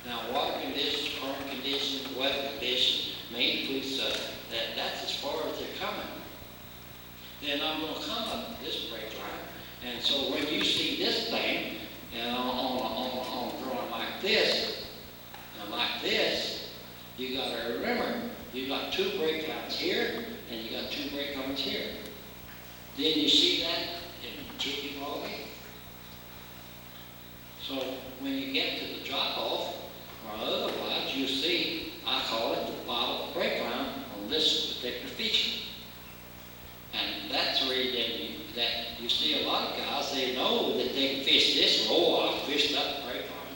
Now, water conditions, current conditions, weather conditions may include such that that's as far as they're coming. Then I'm going to come up this break line, and so when you see this thing, and on a drawing like this, and like this, you got to remember, you got 2 break lines here, and you got 2 break lines here. Then you see that in Chickamauga, So when you get to the drop off, or otherwise, you see, I call it the bottom brake line on this particular feature. And that's where you see a lot of guys, they know that they can fish this, or I fished that brake line.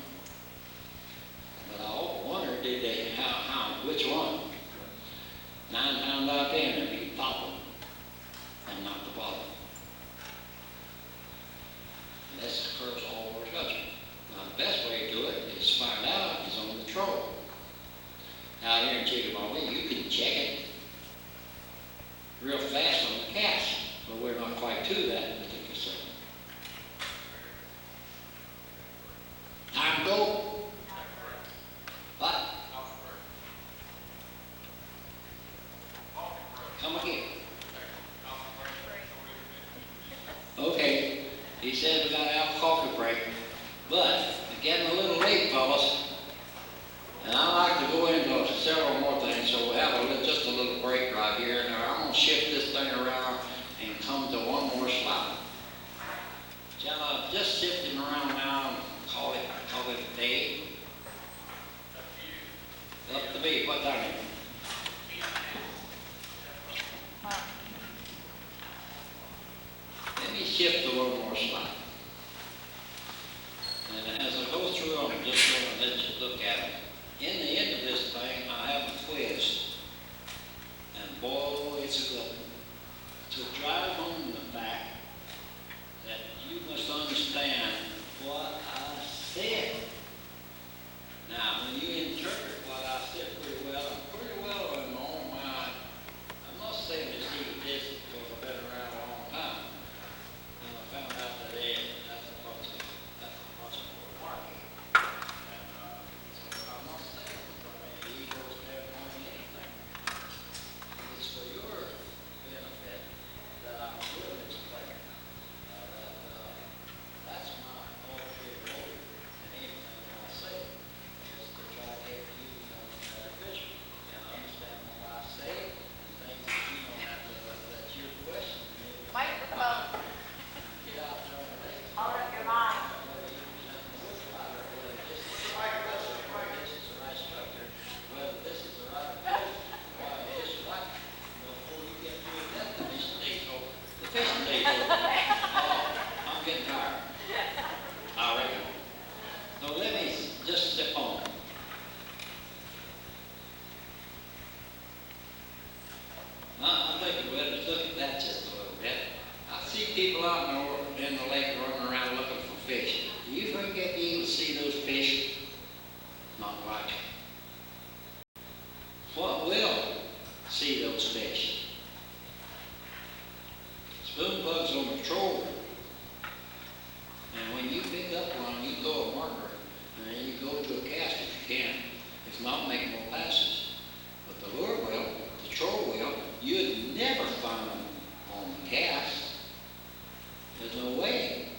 But I often wonder, did they, which one? 9 pound out there, and be top one, and not the bottom. And this occurs all over the country. Now, the best way to do it is find out is on the troll. Out here in Chickamauga, you can check it real fast on the cast, but we're not quite to that particular segment. Time to go. What? Come again. Okay, he said we got to have a coffee break, but it's getting a little late, fellas, and I'd like to go into several more things, so we'll have just a little break right here. Now, I'm going to shift this thing around and come to one more slide. Shall I just shift him around now and call it a day? Up to me. What time is it? Let me shift to one more slide. And as I go through, I'm just going to let you look at it. In the end of this thing, I have a quiz. And boy, it's a good one. To drive home the fact that you must understand what I said. Now, when you interpret what I said pretty well in my own mind, I must say this egotistic because I've been around a long time. And I found out that that's a bunch of marketing. And so I must say, the ego's never going anything. It's for your benefit that I'm doing this thing. That's my ulterior motive in anything that I say, is to try to help you become a better fisher and understand what I say and things that you don't have to, that your question. Microphone. Get out there and make it. Hold up your mind. Whether you present the wood rider, whether this is the right question, whether this is the right structure, whether this is the right approach, whether it is right. Before you get through with that, the fishing day's over. The fishing day's over. Oh, I'm getting tired. I reckon. So let me just step on. I think we better look at that just a little bit. I see people out in the lake running around looking for fish. Do you think they'd be able to see those fish? Not likely. What will see those fish? Spoon bugs on the trawler. And when you pick up one, you throw a marker, and then you go to a cast if you can. If not, make more passes. But the lure wheel, the troll wheel, you'd never find them on the cast. There's no way.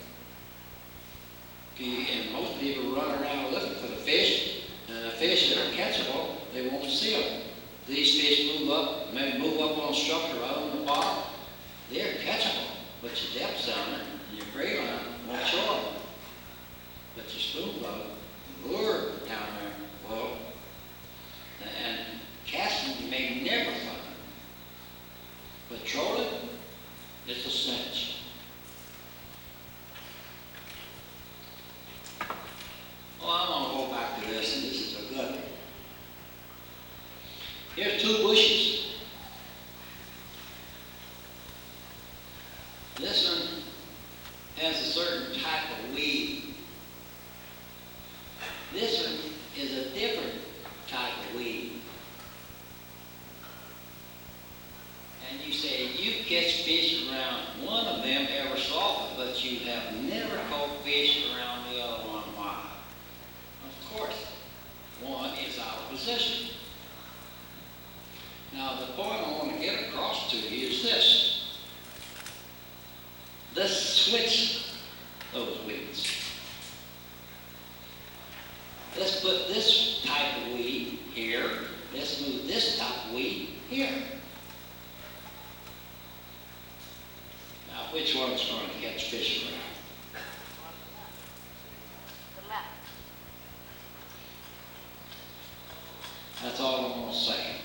And most people run around looking for the fish, and the fish that are catchable, they won't see them. These fish move up, maybe move up on a structure right on the bottom. They're catchable, but your depth's down there, and your gray line won't show them. But your spoon bug, the lure down there, well, and casting you may never find them. But trolling, it's a cinch. Well, I'm going to go back to this, and this is a good one. Here's 2 bushes. This one has a certain type of weed. This one is a different type of weed. And you say you catch fish around one of them ever so often, but you have never caught fish around the other one. Why? Of course, one is out of position. Now, the point I want to get across to you is this. Let's switch those weeds. Let's put this type of weed here. Let's move this type of weed here. Now, which one's going to catch fish around? The That's all I'm gonna say.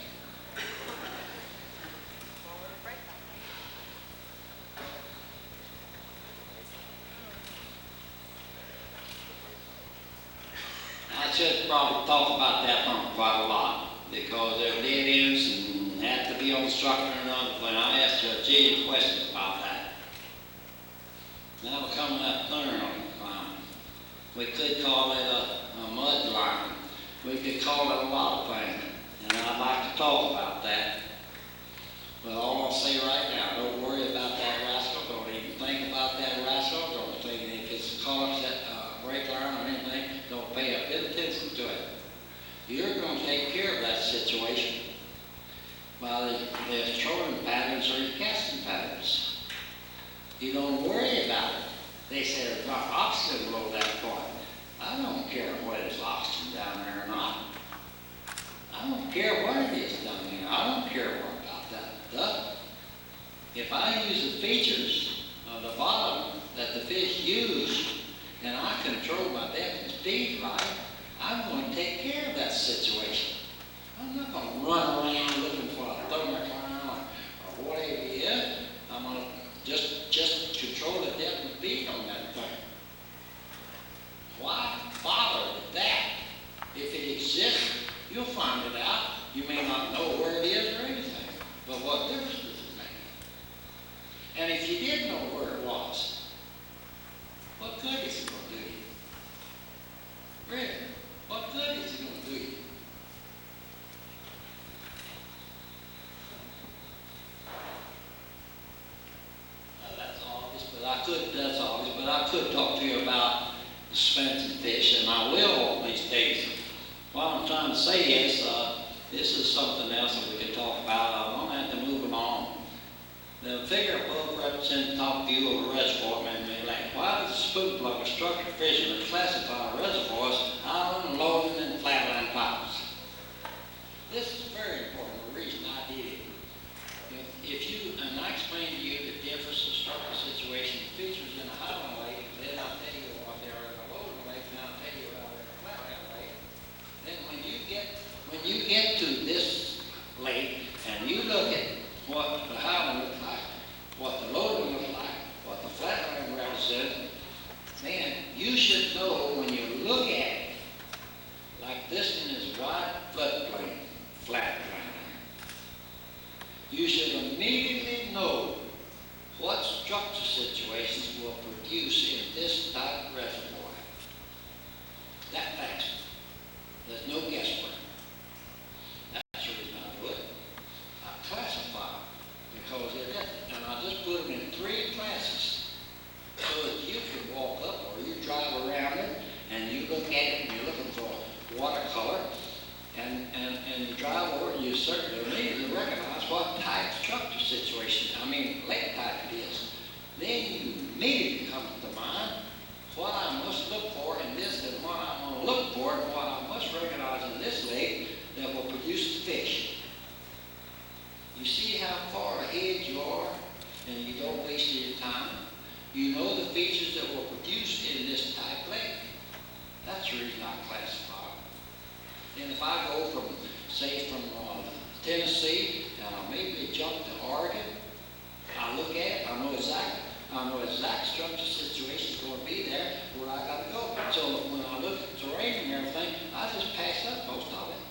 I should probably talk about that one quite a lot, because they're dead ends and have to be on structure and other thing. I asked you a G question about that. Now we're coming up thunder on the line. We could call it a mud line. We could call it a lot of things, and I'd like to talk about that. But all I'll say right now, don't worry about that rascal. Don't even think about that rascal. Don't think if it's caused that brake line or anything. Don't pay a bit of attention to it. You're going to take care of that situation by the trolling patterns or your casting patterns. You don't worry about it. They say there's not oxygen below that point. I don't care whether there's oxygen down there or not. I don't care what it is down there. I don't care what about that stuff. If I use the features of the bottom that the fish use, and I control my depth and speed right, I'm going to take care of that situation. I'm not going to run around looking for a thermocline or whatever it is. I'm going to just control the depth and speed on that thing. Why bother with that? If it exists, you'll find it out. You may not know where it is or anything, but what difference does it make? And if you did know where it was, what good is it going to do you? Really? What good is it going to do you? That's obvious, but I could talk to you about dispensing fish, and I will all these days. What I'm trying to say is, this is something else that we can talk about. I won't have to move along. The figure above represents the top view of a reservoir in the lake. Why does the spoon plug a structured fishermen classify reservoirs, island, loading, and flatland pipes? This is very important, the reason I did it. If you, and I explained to you the difference of structural situation features in a highland lake, then I'll tell you what they are in a loading lake, and I'll tell you what they're in a flatland lake. Then when you get to this lake, and you look at what the highland looks like, what the loading looks like, what the flatland represents, man, you should know when you look at it, like this one is wide floodplain, flat plain. You should immediately know what structure situations will produce in this type of reservoir. That fast. There's no guesswork. That's the reason I do it. I classify them because they're different. And I just put them in 3 classes so that you can walk up or you drive around it and you look at it and you're looking for watercolor and you drive over and you certainly immediately recognize what type structure situation, lake type it is. Then you immediately come to mind what I must look for in this and what I'm going to look for and what I must recognize in this lake that will produce the fish. You see how far ahead you are and you don't waste your time. You know the features that will produce in this type lake. That's the reason I classify. And if I go from Tennessee and I maybe jump to Oregon, I look at it, I know exact structure situation is going to be there where I got to go. So when I look at the terrain and everything, I just pass up most of it.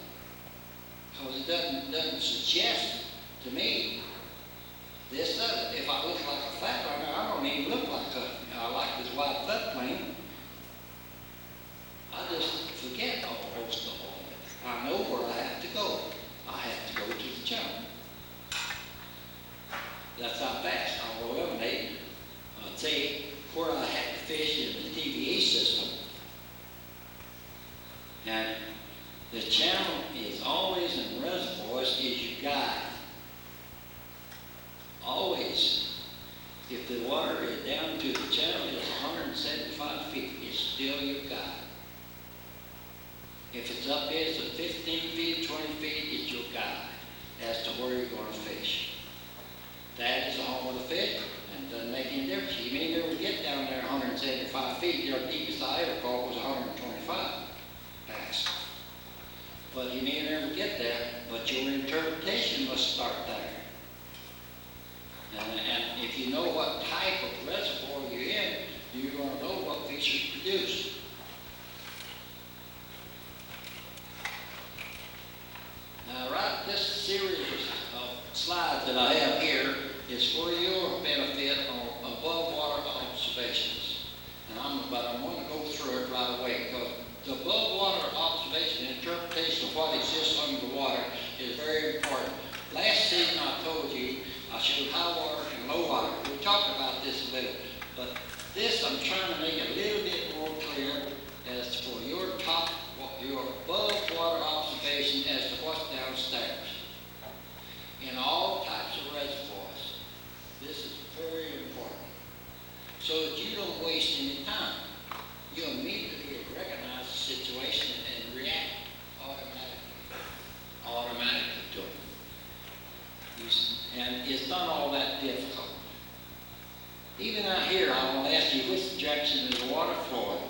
Because it doesn't suggest to me this doesn't. If I look like a flatliner, I don't even look like this wide floodplain. I just forget most of all of it. I know where I have to go. I have to go to the channel. That's how fast I will eliminate, say, where I have to fish in the TVA system. And the channel is always in reservoirs is your guide. Always. If the water is down to the channel, it's 175 feet. It's still your guide. If it's up there, it's 15 feet, 20 feet, it's your guide as to where you're going to fish. That is the home of the fish, and it doesn't make any difference. You may never get down there 175 feet. Your deepest I ever caught was 125 past. But you may never get there, but your interpretation must start there. And if you know what type of reservoir you're in, you're going to know what fish is produced. Now, right, this series of slides that I have here is for your benefit on above water observations. But I'm going to go through it right away because the above water observation and interpretation of what exists under the water is very important. Last season I told you I showed high water and low water. We talked about this a little, but this I'm trying to make it a little bit more clear as for your above water observation as to what's downstairs. In all types of reservoirs, this is very important. So that you don't waste any time. You immediately recognize the situation and react automatically to it. And it's not all that difficult. Even out here, I will ask you which direction is the water flowing.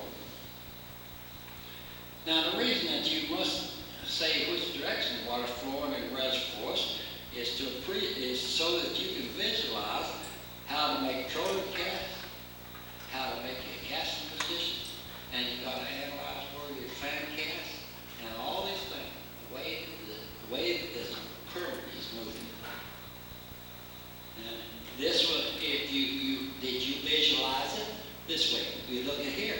Now, the reason that you must say which direction the water is flowing in reservoirs is so that you can visualize how to make trolling casts, how to make a casting position, and you've got to analyze where your fan casts, and all these things, the way that this current is moving. And this was, if did you visualize it this way? You look at here.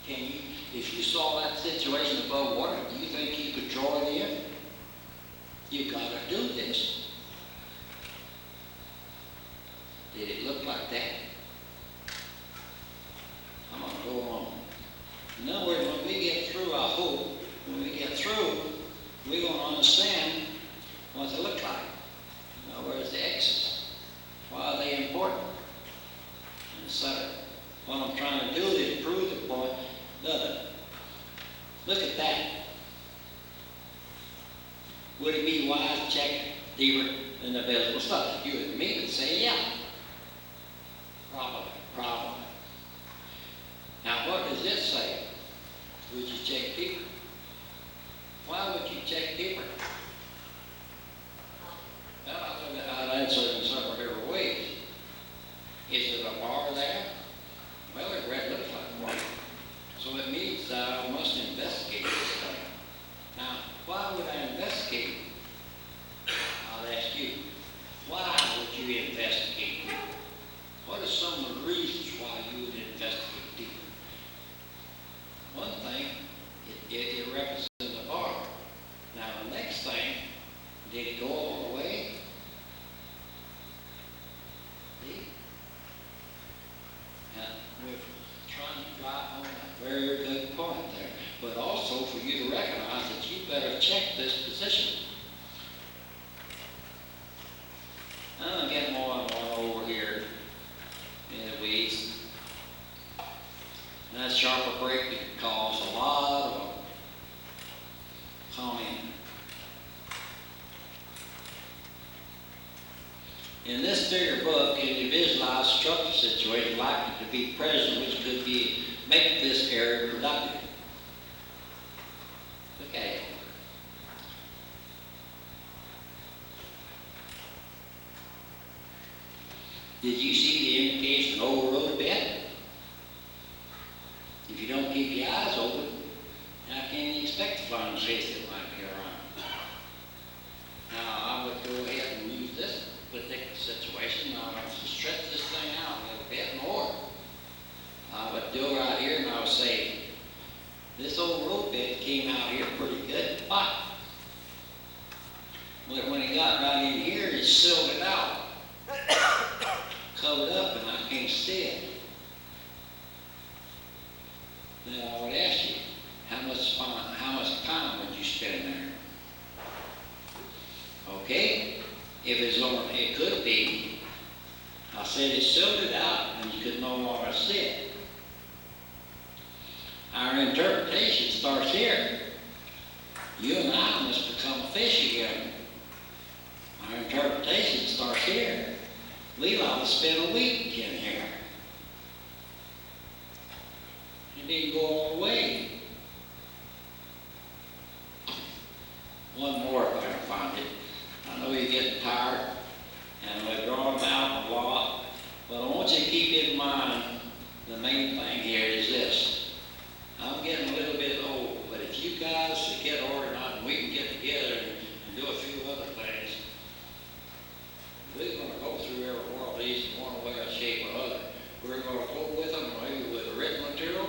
Can you, if you saw that situation above water, do you think you could draw it in? You've got to do this. Did it look like that? I'm going to go on. In other words, when we get through, I hope, when we get through, we're going to understand what they look like. In other words, the X's. Why are they important? And etc. What I'm trying to do is prove the point. Look at that. Would it be wise to check deeper than the visible stuff? You and me would say, yeah. Probably. Now, what does it say? Would you check deeper? Why would you check deeper? Well, I'd answer it in several different ways. Is it a bar there? Well, it red looks like a bar. So it means that I must investigate this thing. Now, why would I investigate? I'll ask you, why would you investigate? What are some of the reasons why you would investigate deeper? One thing, it represents a bar. Now, the next thing, did it go all the way? See? And we're trying to drive home a very good point there. But also for you to recognize that you better check this position. I'm going to get more and more over here in the weeds. And that sharper break can cause a lot of comment. In this bigger book, can you visualize structure situation likely to be present, which could make this area productive? Look at it. Did you see the indication overrode a bit? If you don't keep your eyes open, how can you expect to find a fish that might be around? Now, I would go ahead and use this particular situation. I would stretch this thing out a little bit more. I would do right here and I would say, this old road bed came out here pretty good, but when it got right in here, it sealed it out, covered up, and I can't see it. Now I would ask you, how much time would you spend there? Okay? If it could be. I said it sealed it out and you could no longer see it. Our interpretation starts here. You and I must become a fish again. Our interpretation starts here. We ought to spend a week in here. It didn't go all the way. you get organized and we can get together and do a few other things. We're gonna go through every one of these in one way or shape or other. We're gonna go with them, maybe with the written material.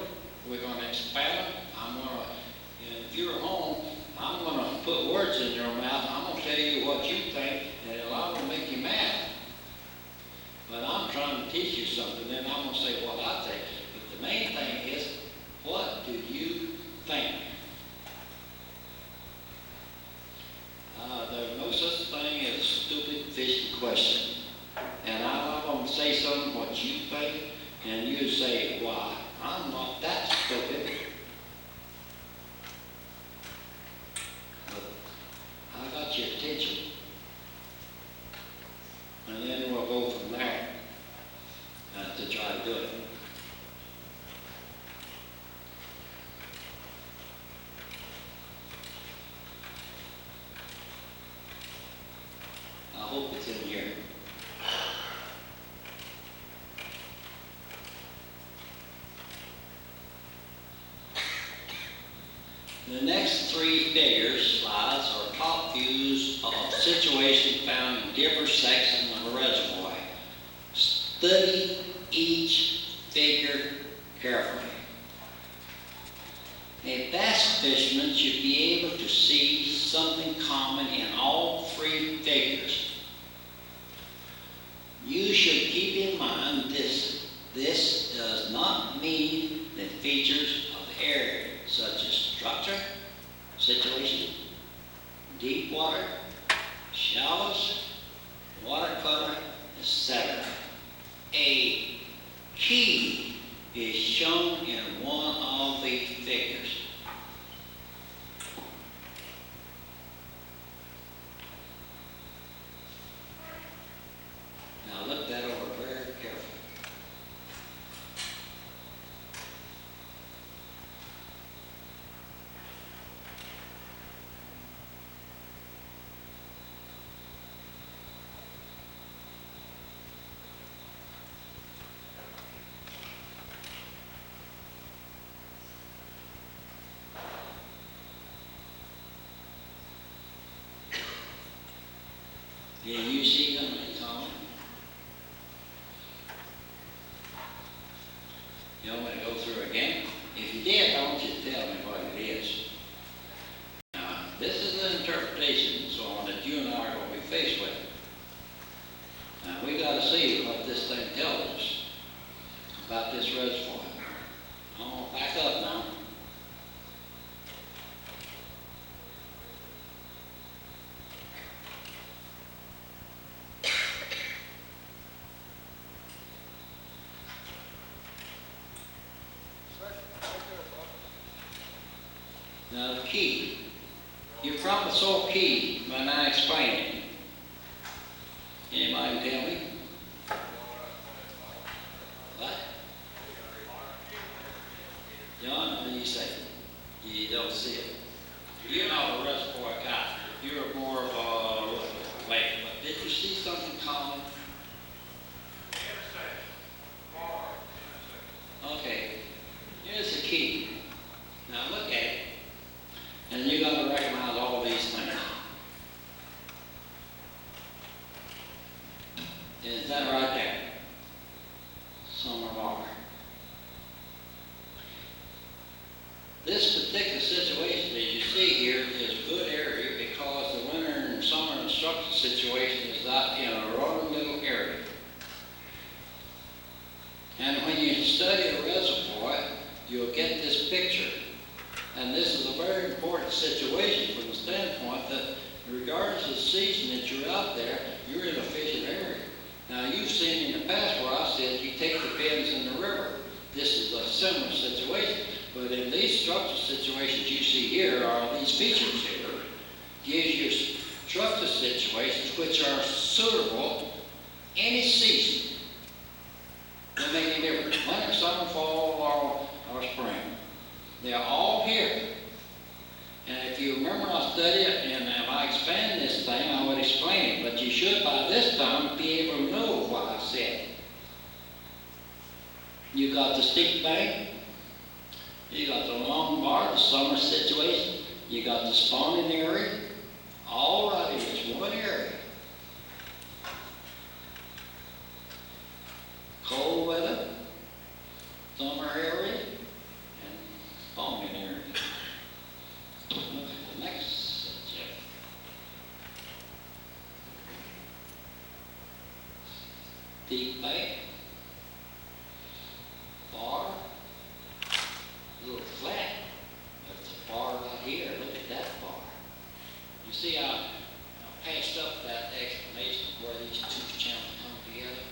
We're gonna expand them. And if you're home, I'm gonna put words in your mouth. I'm gonna tell you what you think, and it'll all make you mad. But I'm trying to teach you something, and I'm gonna say what I think. But the main thing is, what do you think? There's no such thing as a stupid fishing question. And I'm gonna say something what you think, and you say, why, I'm not that stupid. But I got your attention. And then we'll go from there to try to do it. I hope it's in here. The next three figures slides are top views of situations found in different sections of the reservoir. Study each figure carefully. A bass fisherman should be able to see something common in all three figures. You should keep in mind this does not mean the features of the area, such as structure, situation, deep water, shallows, water color, etc. A key is shown in one of the figures. Now look that over very carefully. Yeah, you see them, Tom? You want me to go through again? If you did, I want you to tell me what it is. Now, this is an interpretation and so on that you and I are going to be faced with. Now, we got to see what this thing tells us about this reservoir. I'll back up now. Now the key, you probably saw key when I explained it. Anybody tell me? What? John, what do you say? You don't see it. You're not a reservoir guy. You're more of a lake. But did you see something common? Okay. Here's the key. Now look at it. And you got to recognize all these things. Is that right there? Some of are. This particular situation that you see here is a good area because the winter and summer instruction situation is out in a rather little area. And when you study a reservoir, you'll get this picture. And this is a very important situation from the standpoint that regardless of the season that you're out there, you're in a fishing area. Now you've seen in the past where I said you take the pins in the river. This is a similar situation. But in these structural situations you see here, are these features here, gives you structural situations which are suitable any season. Doesn't make any difference. Winter, summer, fall, or spring. They're all here. And if you remember I studied it, and if I expand this thing, I would explain it. But you should by this time be able to know what I said. You got the steep bank. You got the long bar, the summer situation. You got the spawning area, all right in this one area. Cold weather, summer area, and spawning area. Look at the next subject. Deep bank, bar, little flat. That's a bar right here. Look at that bar. You see, I passed up that explanation of where these two channels come together.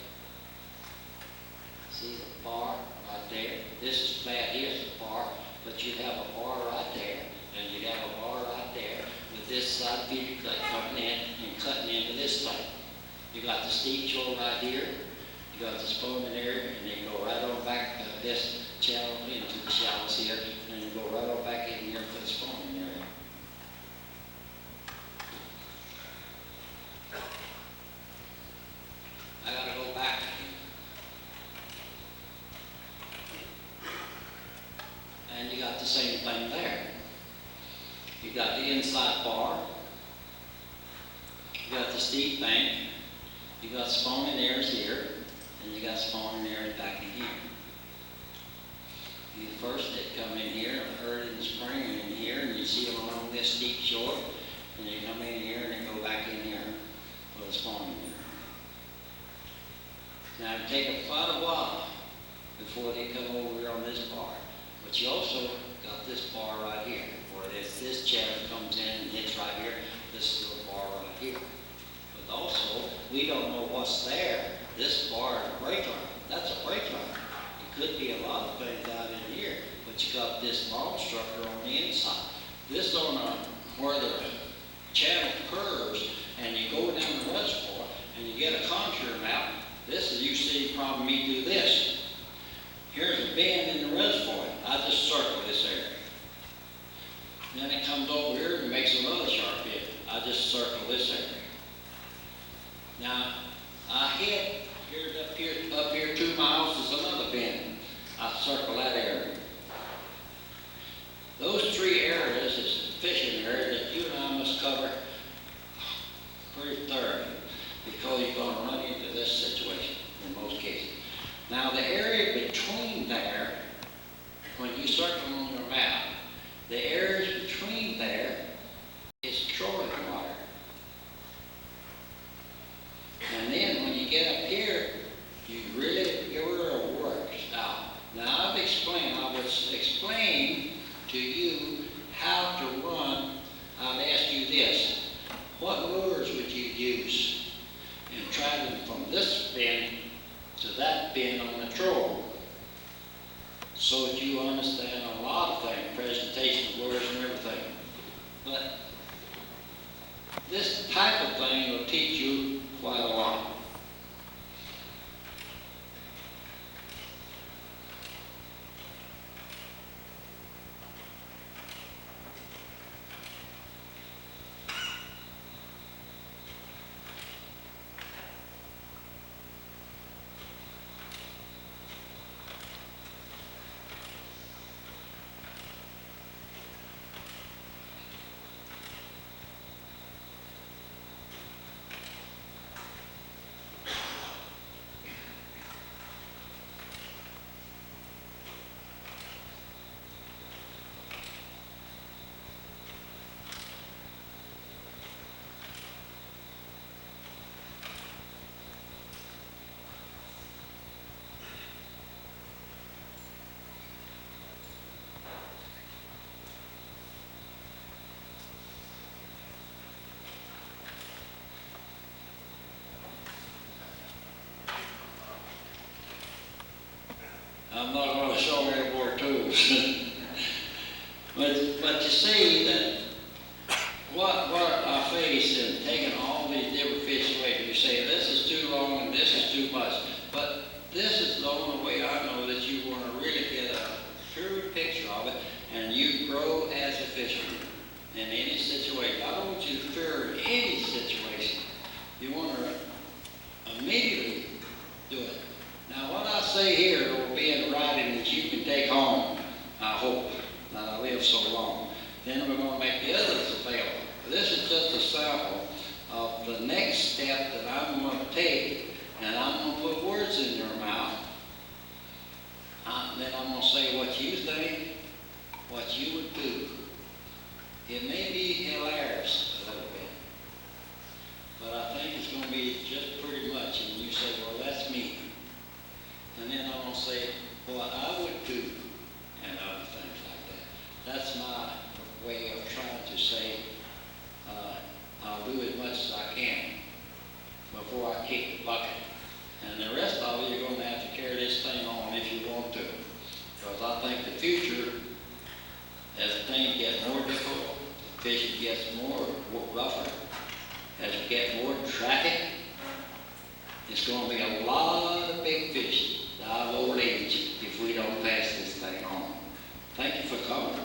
See the bar right there? This is flat, here's the bar, but you have a bar right there, and you have a bar right there, with this side feeder cut coming in and cutting into this thing. You got the steep shore right here, you got the spawning area, and then you go right on back this channel into the shallows here, and you go right on back in here for the spawning area. I gotta go back again. And you got the same thing there. You got the inside bar, you got the steep bank, you got spawning areas here, and you got spawning areas back in here. You first they come in here early in the spring and in here, and you see them along this steep shore, and they come in here and they go back in here for the spawning area. Now it take quite a while before they come over here on this bar. But you also got this bar right here, where this channel comes in and hits right here, this little bar right here. But also, we don't know what's there. This bar is a break line. That's a break line. It could be a lot of things out in here, but you got this long structure on the inside. This on where the channel curves, and you go down the reservoir, and you get a contour map. This is, you see probably me do this. Here's a bend in the reservoir. I just circle this area. Then it comes over here and makes another sharp bend. I just circle this area. Now, I hit, here's up here 2 miles is another bend. I circle that area. Those 3 areas is the fishing area that you and I must cover pretty thoroughly, because you're going to run into this situation in most cases. Now the area between there, when you circle on your map, the areas between there is trolling water. And then when you get up here, you really work out. Now I was explain to you how to run. I'd ask you this: what lures would you use in traveling from this bend to that bend on the troll, so that you understand a lot of things, presentation of lures and everything. But this type of thing will teach you quite a lot. I'm not going to show any more tools. but you see that what I face in taking all these different fish away, you say this is too long and this is too much. But this is the only way I know that you want to really get a true picture of it, and you grow as a fisherman in any situation. I don't want you to fear any situation. You want to immediately do it. Now, what I say here will be in writing that you can take home, I hope, that I live so long. then we're gonna make the others available. This is just a sample of the next step that I'm gonna take, and I'm gonna put words in your mouth. Then I'm gonna say what you think, what you would do. It may be hilarious a little bit, but I think it's gonna be just pretty much, and you say, well, that's me. And then I'm gonna say what I would do, and other things like that. That's my way of trying to say, I'll do as much as I can before I kick the bucket. And the rest of it, you're gonna have to carry this thing on if you want to. Because I think the future, as things get more difficult, fishing gets more rougher, as you get more traffic, it's going to be a lot of big fish, dive old age, if we don't pass this thing on. Thank you for coming.